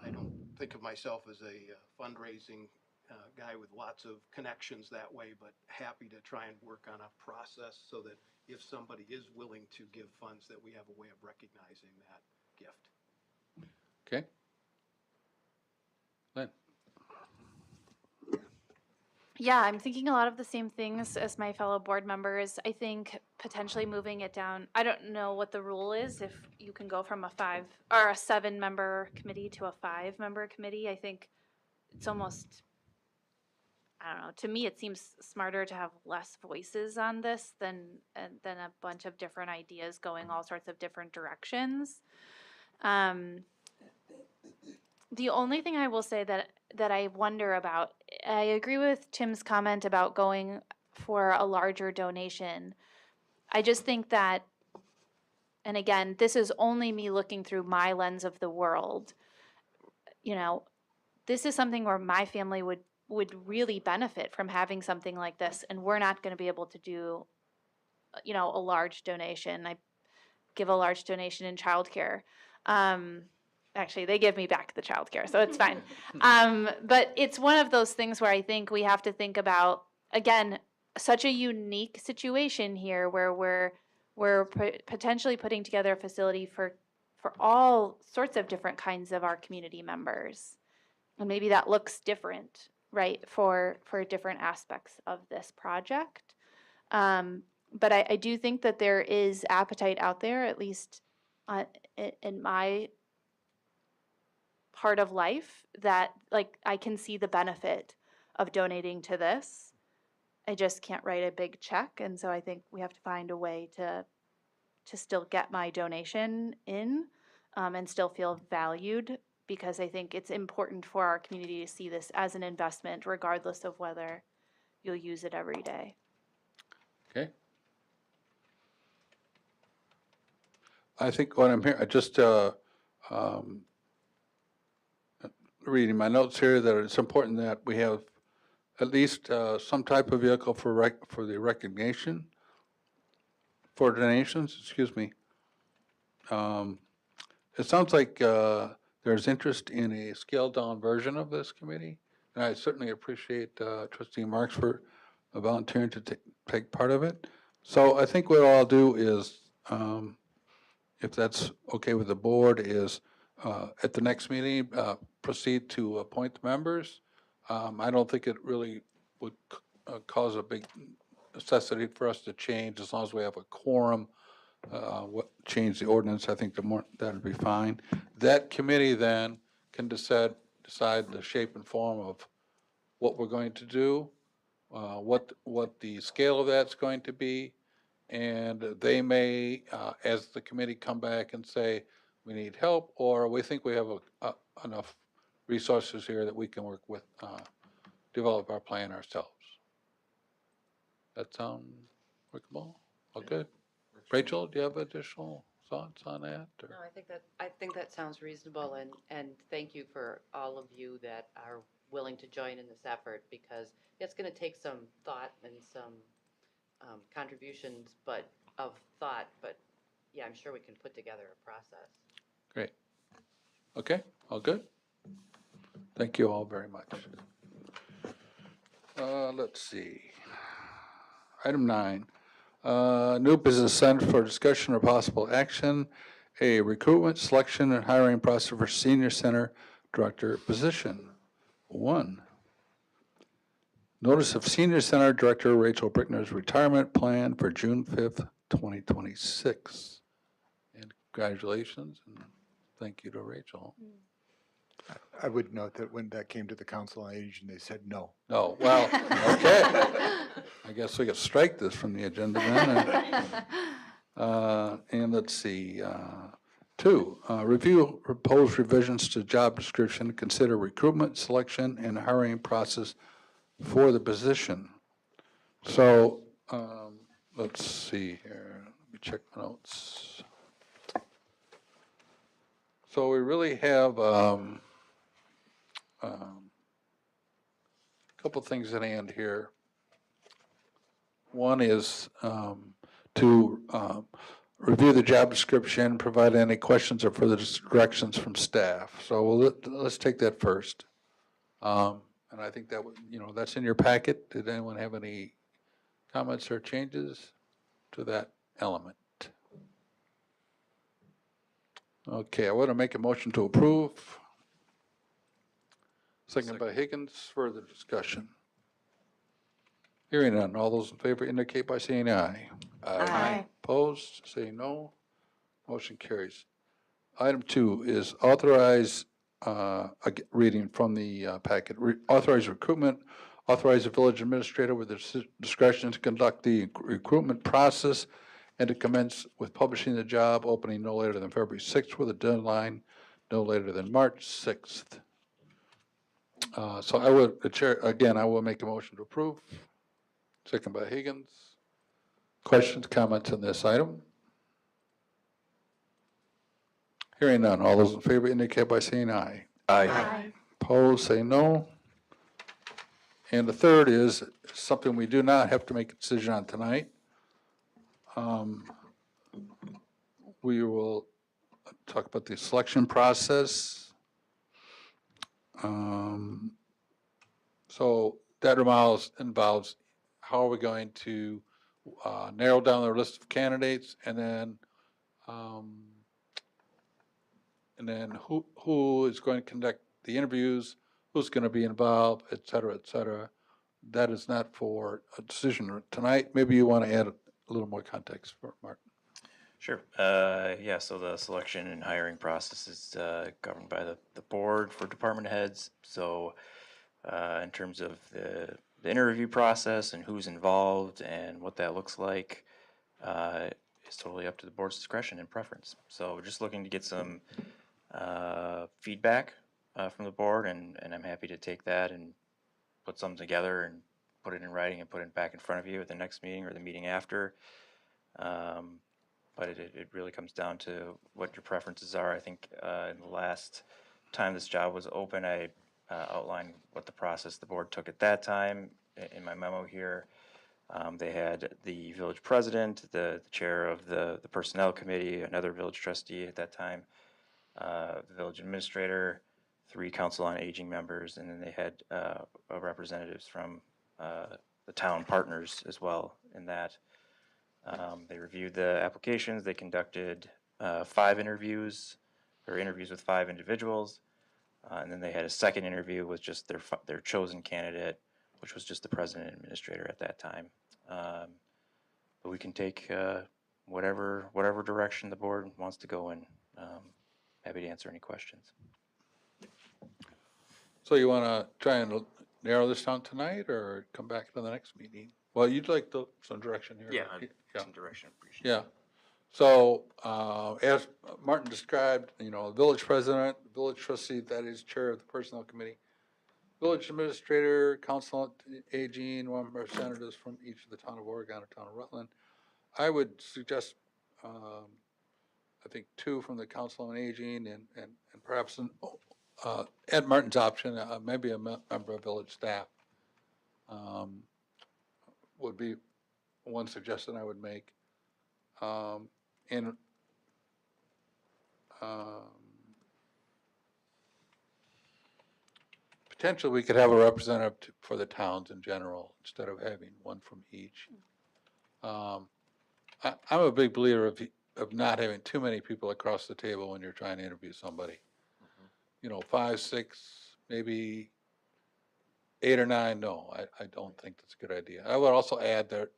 I don't think of myself as a fundraising guy with lots of connections that way, but happy to try and work on a process so that if somebody is willing to give funds, that we have a way of recognizing that gift. Okay. Lynn? Yeah, I'm thinking a lot of the same things as my fellow board members. I think potentially moving it down, I don't know what the rule is, if you can go from a 7-member committee to a 5-member committee. I think it's almost, I don't know, to me it seems smarter to have less voices on this than a bunch of different ideas going all sorts of different directions. The only thing I will say that I wonder about, I agree with Tim's comment about going for a larger donation. I just think that, and again, this is only me looking through my lens of the world, this is something where my family would really benefit from having something like this, and we're not going to be able to do, a large donation. I give a large donation in childcare. Actually, they give me back the childcare, so it's fine. But it's one of those things where I think we have to think about, again, such a unique situation here where we're potentially putting together a facility for all sorts of different kinds of our community members. And maybe that looks different, right, for different aspects of this project. But I do think that there is appetite out there, at least in my part of life, that like I can see the benefit of donating to this. I just can't write a big check, and so I think we have to find a way to still get my donation in, and still feel valued, because I think it's important for our community to see this as an investment, regardless of whether you'll use it every day. Okay. I think what I'm hearing, reading my notes here, that it's important that we have at least some type of vehicle for the recognition, for donations, excuse me. It sounds like there's interest in a scaled-down version of this committee, and I certainly appreciate Trustee Marks for volunteering to take part of it. So I think what I'll do is, if that's okay with the board, is at the next meeting, proceed to appoint the members. I don't think it really would cause a big necessity for us to change, as long as we have a quorum. Change the ordinance, I think that'd be fine. That committee then can decide the shape and form of what we're going to do, what the scale of that's going to be, and they may, as the committee, come back and say, we need help, or we think we have enough resources here that we can work with, develop our plan ourselves. That sound workable? All good? Rachel, do you have additional thoughts on that? Or? No, I think that sounds reasonable, and thank you for all of you that are willing to join in this effort, because it's going to take some thought and some contributions, but yeah, I'm sure we can put together a process. Great. Okay, all good? Thank you all very much. Let's see. Item 9. New business center for discussion or possible action, a recruitment, selection, and hiring process for senior center director position. 1. Notice of senior center director Rachel Brickner's retirement plan for June 5th, 2026. And congratulations, and thank you to Rachel. I would note that when that came to the Council on Aging, they said no. No, well, okay. I guess we could strike this from the agenda then. And let's see, 2, review proposed revisions to job description, consider recruitment, selection, and hiring process for the position. So, let's see here, let me check my notes. So we really have a couple things at hand here. One is to review the job description, provide any questions or further directions from staff. So let's take that first. And I think that that's in your packet. Did anyone have any comments or changes to that element? Okay, I want to make a motion to approve. Second by Higgins. Further discussion. Hearing none. All those in favor indicate by saying aye. Aye. Opposed, say no. Motion carries. Item 2 is authorize, reading from the packet, authorize recruitment, authorize the village administrator with the discretion to conduct the recruitment process and to commence with publishing the job opening no later than February 6th with a deadline no later than March 6th. So I would, the chair, again, I will make a motion to approve. Second by Higgins. Questions, comments on this item? Hearing none. All those in favor indicate by saying aye. Aye. Opposed, say no. And the third is something we do not have to make a decision on tonight. We will talk about the selection process. So that involves how are we going to narrow down the list of candidates, and then who is going to conduct the interviews, who's going to be involved, et cetera, et cetera. That is not for a decision tonight. Maybe you want to add a little more context for Martin. Sure. Yeah, so the selection and hiring process is governed by the board for department heads. So in terms of the interview process and who's involved and what that looks like, it's totally up to the board's discretion and preference. So we're just looking to get some feedback from the board, and I'm happy to take that and put something together and put it in writing and put it back in front of you at the next meeting or the meeting after. But it really comes down to what your preferences are. I think in the last time this job was open, I outlined what the process the board took at that time in my memo here. They had the village president, the chair of the personnel committee, another village trustee at that time, the village administrator, 3 council on aging members, and then they had representatives from the town partners as well in that. They reviewed the applications. They conducted 5 interviews, or interviews with 5 individuals, and then they had a second interview with just their chosen candidate, which was just the president and administrator at that time. But we can take whatever direction the board wants to go in. Happy to answer any questions. So you want to try and narrow this down tonight or come back to the next meeting? Well, you'd like some direction here. right? Some direction, appreciate Yeah. So as Martin described, village president, village trustee, that is chair of the personnel committee, village administrator, council on aging, 1 representatives from each of the town of Oregon or town of Rutland. I would suggest, I think 2 from the council on aging and perhaps Ed Martin's option, maybe a member of village staff would be one suggestion I would make. And potentially we could have a representative for the towns in general instead of having one from each. I'm a big believer of not having too many people across the table when you're trying to interview somebody. 5, 6, maybe 8 or 9. No, I don't think that's a good idea. I would also add that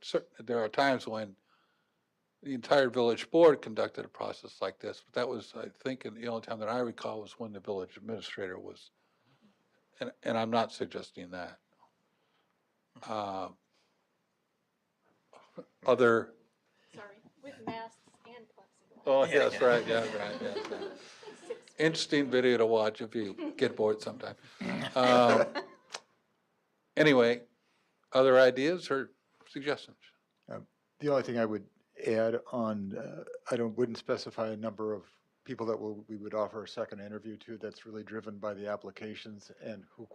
there are times when the entire village board conducted a process like this, but that was, I think, the only time that I recall was when the village administrator was, and I'm not suggesting that. Other. Sorry, with masks and plexiglass. Oh, yes, right, yeah, right. Interesting video to watch if you get bored sometime. Anyway, other ideas or suggestions? The only thing I would add on, wouldn't specify a number of people that we would offer a second interview to. That's really driven by the applications and who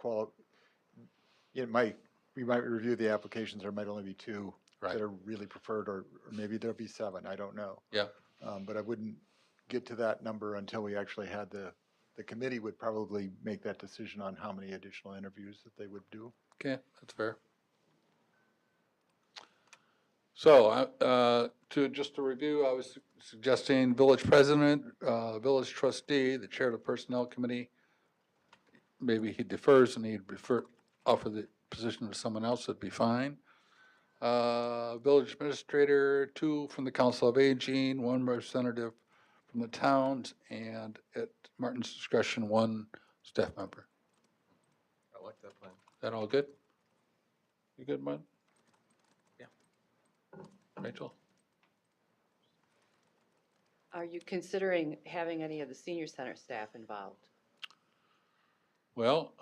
we might review the applications. There might only be 2 that are really preferred, or maybe there'll be 7. I don't know. Yeah. But I wouldn't get to that number until we actually had the committee would probably make that decision on how many additional interviews that they would do. Okay, that's fair. So just to review, I was suggesting village president, village trustee, the chair of the personnel committee. Maybe he defers and he'd offer the position to someone else, that'd be fine. Village administrator, 2 from the council of aging, 1 representative from the towns, and at Martin's discretion, 1 staff member. I like that plan. Is that all good? You good, Martin? Yeah. Rachel? Are you considering having any of the senior center staff involved? Well,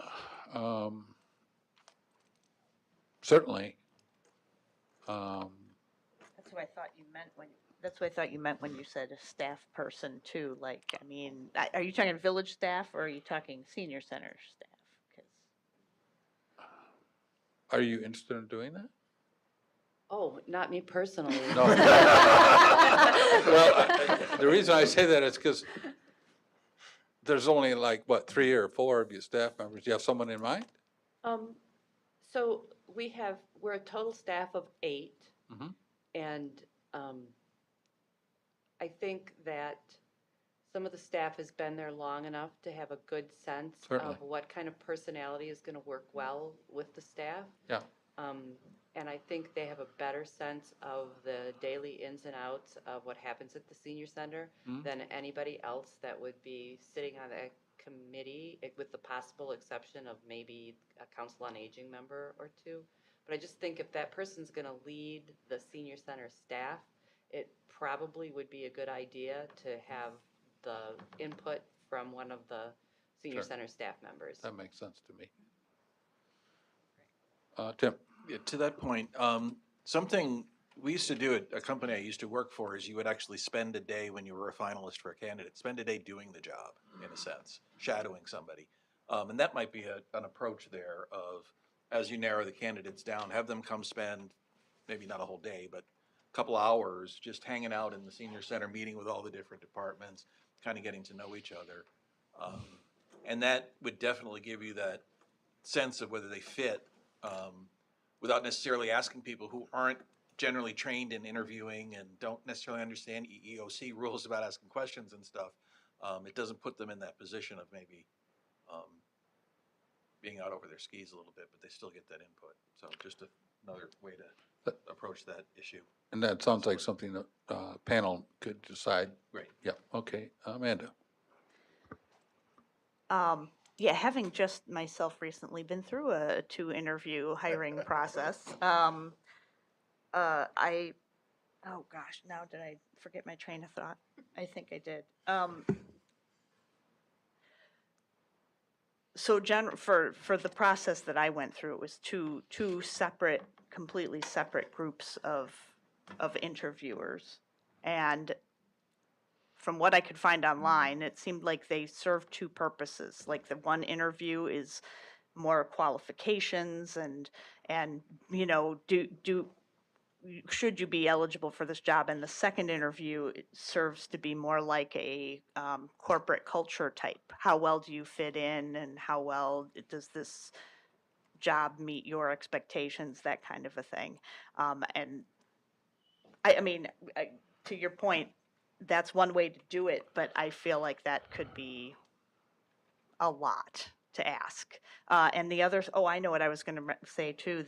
certainly. That's what I thought you meant when you said a staff person too. Like, I mean, are you talking village staff or are you talking senior center staff? Are you interested in doing that? Oh, not me personally. No. Well, the reason I say that is because there's only like, what, 3 or 4 of you staff members. Do you have someone in mind? So we're a total staff of 8. Mhm. And I think that some of the staff has been there long enough to have a good sense Certainly. of what kind of personality is going to work well with the staff. Yeah. And I think they have a better sense of the daily ins and outs of what happens at the senior center than anybody else that would be sitting on a committee, with the possible exception of maybe a council on aging member or 2. But I just think if that person's going to lead the senior center staff, it probably would be a good idea to have the input from one of the senior Sure. center staff members. That makes sense to me. Tim? Yeah, to that point, something we used to do at a company I used to work for is you would actually spend a day when you were a finalist for a candidate, spend a day doing the job, in a sense, shadowing somebody. And that might be an approach there of, as you narrow the candidates down, have them come spend, maybe not a whole day, but a couple hours just hanging out in the senior center, meeting with all the different departments, kind of getting to know each other. And that would definitely give you that sense of whether they fit, without necessarily asking people who aren't generally trained in interviewing and don't necessarily understand EEOC rules about asking questions and stuff. It doesn't put them in that position of maybe being out over their skis a little bit, but they still get that input. So just another way to approach that issue. And that sounds like something that panel could decide. Great. Yeah, okay. Amanda? Yeah, having just myself recently been through a 2-interview hiring process, oh gosh, now did I forget my train of thought? I think I did. So for the process that I went through, it was two separate, completely separate groups of interviewers. And from what I could find online, it seemed like they served 2 purposes. Like the one interview is more qualifications and you know, should you be eligible for this job? And the second interview serves to be more like a corporate culture type. How well do you fit in, and how well does this job meet your expectations? That kind of a thing. And I mean, to your point, that's one way to do it, but I feel like that could be a lot to ask. And the others, I know what I was going to say too.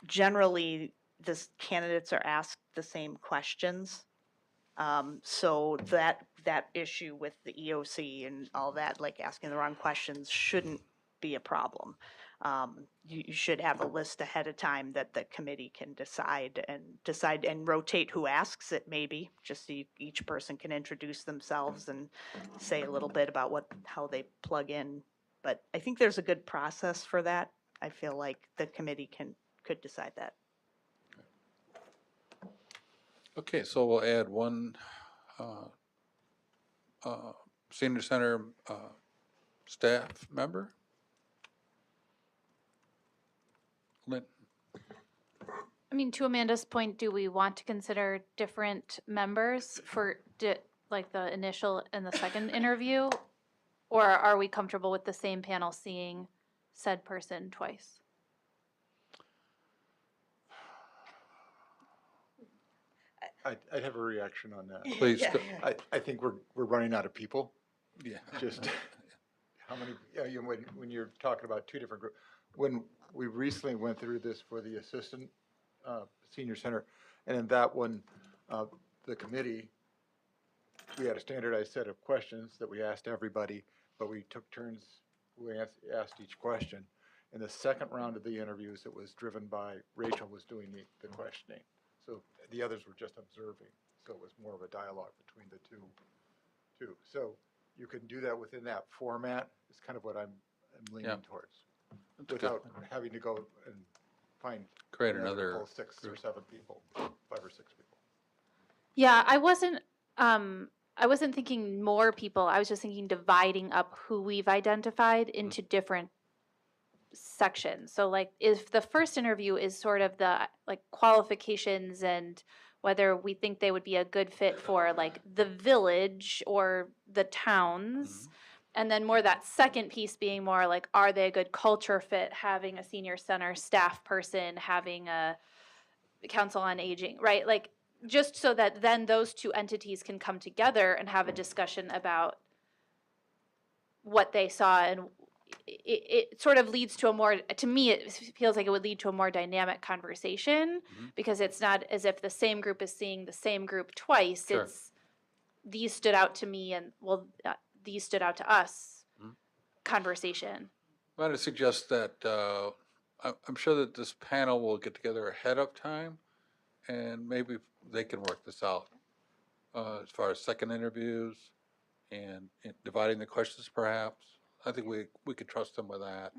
Generally, the candidates are asked the same questions. So that issue with the EOC and all that, like asking the wrong questions, shouldn't be a problem. You should have a list ahead of time that the committee can decide and rotate who asks it, maybe, just so each person can introduce themselves and say a little bit about how they plug in. But I think there's a good process for that. I feel like the committee could decide that. Okay, so we'll add one senior center staff member. Lynn? I mean, to Amanda's point, do we want to consider different members for like the initial and the second interview? Or are we comfortable with the same panel seeing said person twice? I'd have a reaction on that. Please. I think we're running out of people. Yeah. Just how many, when you're talking about 2 different groups. When we recently went through this for the assistant senior center, and in that one, the committee, we had a standardized set of questions that we asked everybody, but we took turns, we asked each question. In the second round of the interviews, it was driven by, Rachel was doing the questioning. So the others were just observing. So it was more of a dialogue between the two. So you can do that within that format, is kind of what I'm leaning towards. Without having to go and create another 6 or 7 people, 5 or 6 people. Yeah, I wasn't thinking more people. I was just thinking dividing up who we've identified into different sections. So like if the first interview is sort of the like qualifications and whether we think they would be a good fit for like the village or the towns. And then more that second piece being more like, are they a good culture fit, having a senior center staff person, having a council on aging, right? Like just so that then those two entities can come together and have a discussion about what they saw, and it sort of leads to a more, to me it feels like it would lead to a more dynamic conversation, because it's not as if the same group is seeing the same group twice. Sure. It's these stood out to me and these stood out to us conversation. I'm going to suggest that I'm sure that this panel will get together ahead of time, and maybe they can work this out as far as second interviews and dividing the questions, perhaps. I think we could trust them with that.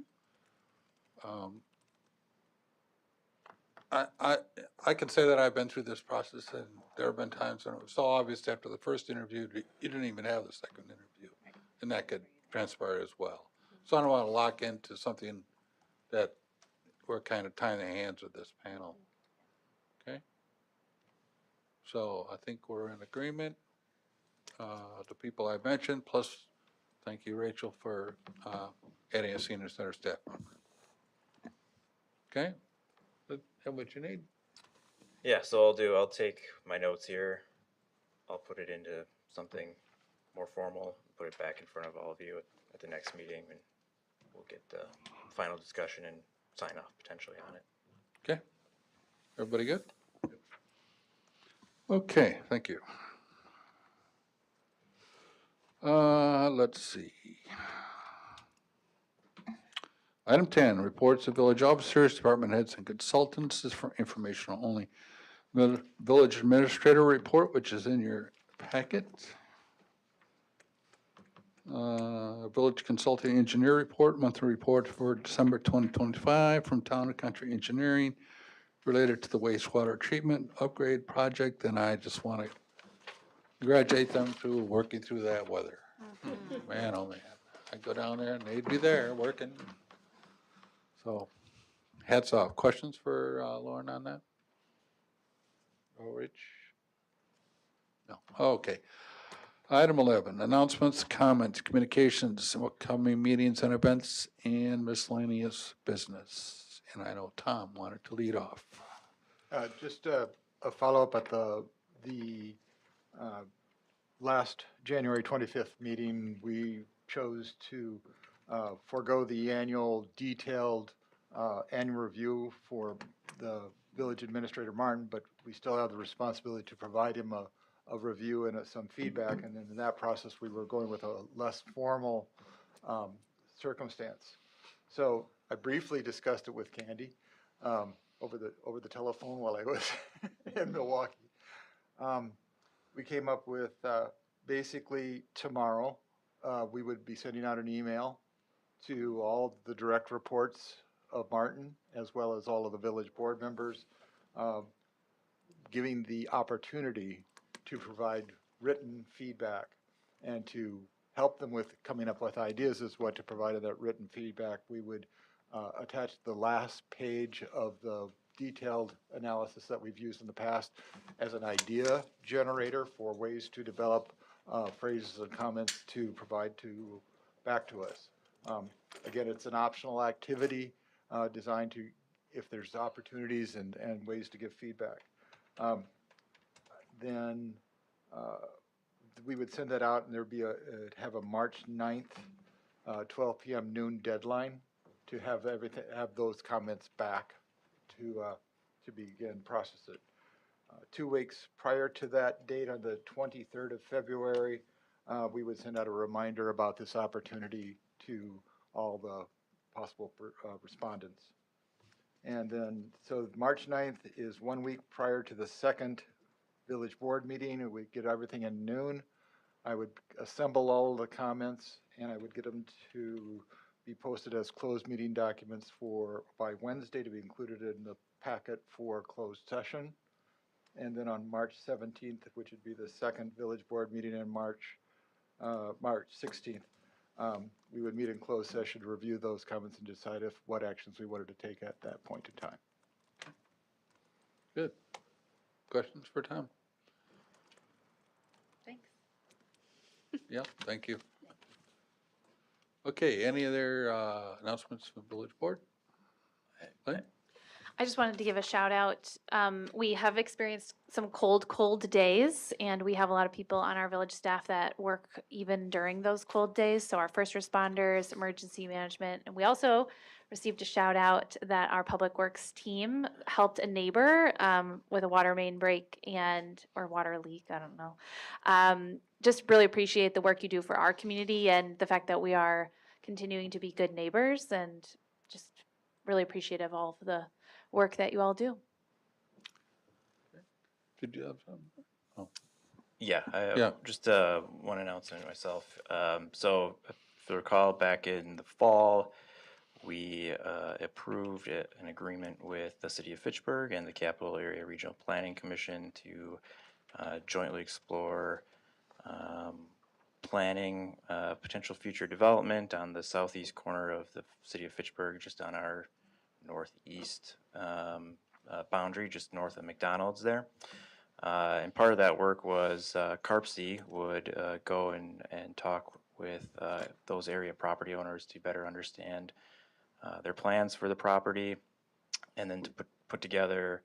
I can say that I've been through this process, and there have been times when it was so obvious after the first interview, you didn't even have the second interview, and that could transpire as well. So I don't want to lock into something that we're kind of tying the hands with this panel. Okay? So I think we're in agreement. The people I mentioned, plus thank you, Rachel, for adding a senior center staff member. Okay? Have what you need? Yeah, so I'll take my notes here, I'll put it into something more formal, put it back in front of all of you at the next meeting, and we'll get the final discussion and sign off potentially on it. Okay. Everybody good? Okay, thank you. Let's see. Item 10, reports of village officers, department heads, and consultants. This is for informational only. The village administrator report, which is in your packet. Village consulting engineer report, monthly report for December 2025 from Town and Country Engineering related to the wastewater treatment upgrade project. And I just want to congratulate them through working through that weather. Man, oh man. I'd go down there and they'd be there working. So hats off. Questions for Lauren on that? Or Rich? No. Okay. Item 11, announcements, comments, communications, upcoming meetings and events, and miscellaneous business. And I know Tom wanted to lead off. Just a follow-up at the last January 25th meeting, we chose to forego the annual detailed annual review for the village administrator Martin, but we still have the responsibility to provide him a review and some feedback. And then in that process, we were going with a less formal circumstance. So I briefly discussed it with Candy over the telephone while I was in Milwaukee. We came up with basically tomorrow, we would be sending out an email to all the direct reports of Martin, as well as all of the village board members, giving the opportunity to provide written feedback and to help them with coming up with ideas as what to provide in that written feedback. We would attach the last page of the detailed analysis that we've used in the past as an idea generator for ways to develop phrases and comments to provide back to us. Again, it's an optional activity designed to, if there's opportunities and ways to give feedback. Then we would send that out, and there'd be have a March 9th, 12 p.m. noon deadline to have those comments back to begin process it. 2 weeks prior to that date, on the 23rd of February, we would send out a reminder about this opportunity to all the possible respondents. And then, so March 9th is 1 week prior to the second village board meeting, and we get everything in noon. I would assemble all the comments, and I would get them to be posted as closed meeting documents by Wednesday to be included in the packet for closed session. And then on March 17th, which would be the second village board meeting in March 16th, We would meet in closed session to review those comments and decide what actions we wanted to take at that point in time. Good. Questions for Tom? Thanks. Yeah, thank you. Okay, any other announcements from Village Board? Lynn? I just wanted to give a shout out. We have experienced some cold days, and we have a lot of people on our village staff that work even during those cold days. So our first responders, emergency management, and we also received a shout out that our public works team helped a neighbor with a water main break or water leak. I don't know. Just really appreciate the work you do for our community and the fact that we are continuing to be good neighbors, and just really appreciative of all of the work that you all do. Did you have something? Yeah, I have Yeah. just one announcement myself. So if you recall, back in the fall, we approved an agreement with the City of Fitchburg and the Capital Area Regional Planning Commission to jointly explore planning potential future development on the southeast corner of the City of Fitchburg, just on our northeast boundary, just north of McDonald's there. And part of that work was CARPC would go and talk with those area property owners to better understand their plans for the property, and then to put together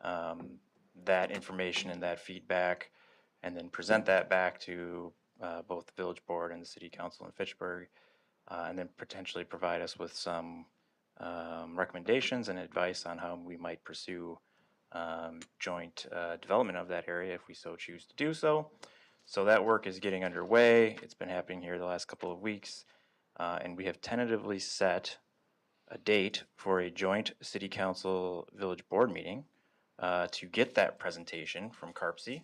that information and that feedback, and then present that back to both the village board and the city council in Fitchburg, and then potentially provide us with some recommendations and advice on how we might pursue joint development of that area if we so choose to do so. So that work is getting underway. It's been happening here the last couple of weeks, and we have tentatively set a date for a joint city council village board meeting to get that presentation from CARPC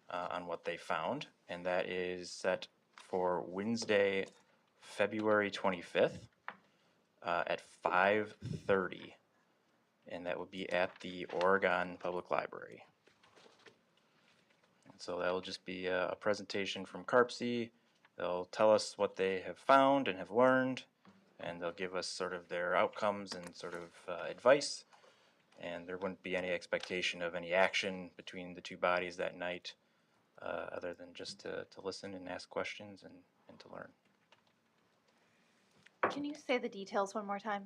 on what they found, and that is set for Wednesday, February 25th at 5:30. And that would be at the Oregon Public Library. And so that will just be a presentation from CARPC. They'll tell us what they have found and have learned, and they'll give us sort of their outcomes and sort of advice. And there wouldn't be any expectation of any action between the two bodies that night, other than just to listen and ask questions and to learn. Can you say the details one more time?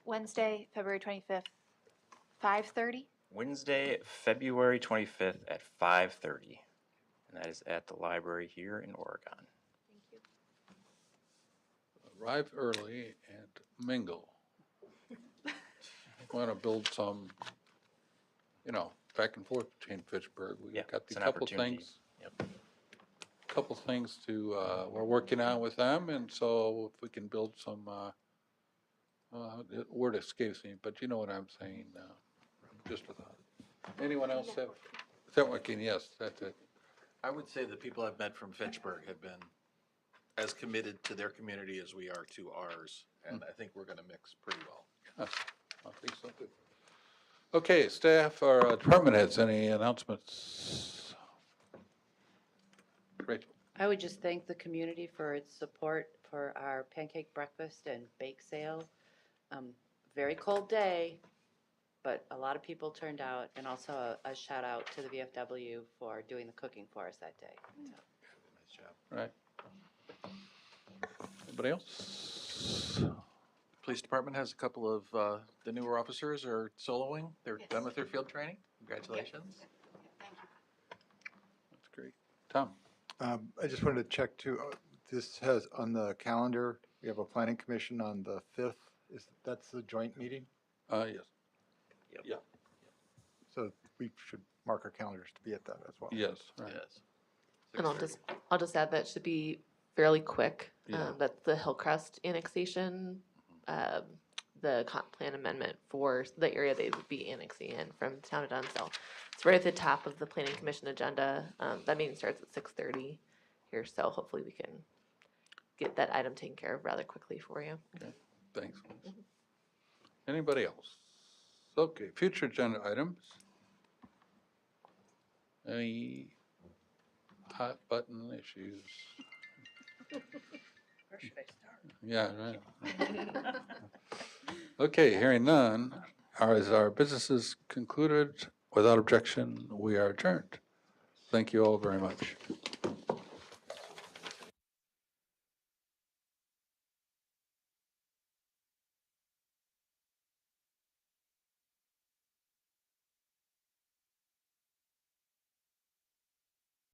Wednesday, February 25th, 5:30? Wednesday, February 25th at 5:30. And that is at the library here in Oregon. Arrive early and mingle. Want to build some, back and forth between Fitchburg. We've got it's the an couple opportunity. things. Couple things we're working on with them, and so if we can build some, the word escapes me, but you know what I'm saying, just a thought. Anyone else have, networking, yes, that's it. I would say the people I've met from Fitchburg have been as committed to their community as we are to ours, and I think we're gonna mix pretty well. Yes, I think so too. Okay, staff or department heads, any announcements? Rachel? I would just thank the community for its support for our pancake breakfast and bake sale. Very cold day, but a lot of people turned out, and also a shout out to the VFW for doing the cooking for us that day. So. Nice job. Right. Anybody else? Police department has a couple of, the newer officers are soloing. They're done with their field training. Congratulations. That's great. Tom? I just wanted to check too, this has on the calendar, we have a planning commission on the 5th. That's the joint meeting? Yes. Yep. Yeah. So we should mark our calendars to be at that as well. Yes, right. Yes. And 6:30. I'll just add that should be fairly quick. Yeah. That's the Hillcrest annexation, the comp plan amendment for the area they would be annexing in from the town of Dunstall. It's right at the top of the planning commission agenda. That meeting starts at 6:30 here, so hopefully we can get that item taken care of rather quickly for you. Okay, thanks. Anybody else? Okay, future agenda items. Any hot button issues? Yeah, right. Okay, hearing none, our businesses concluded? Without objection, we are adjourned. Thank you all very much.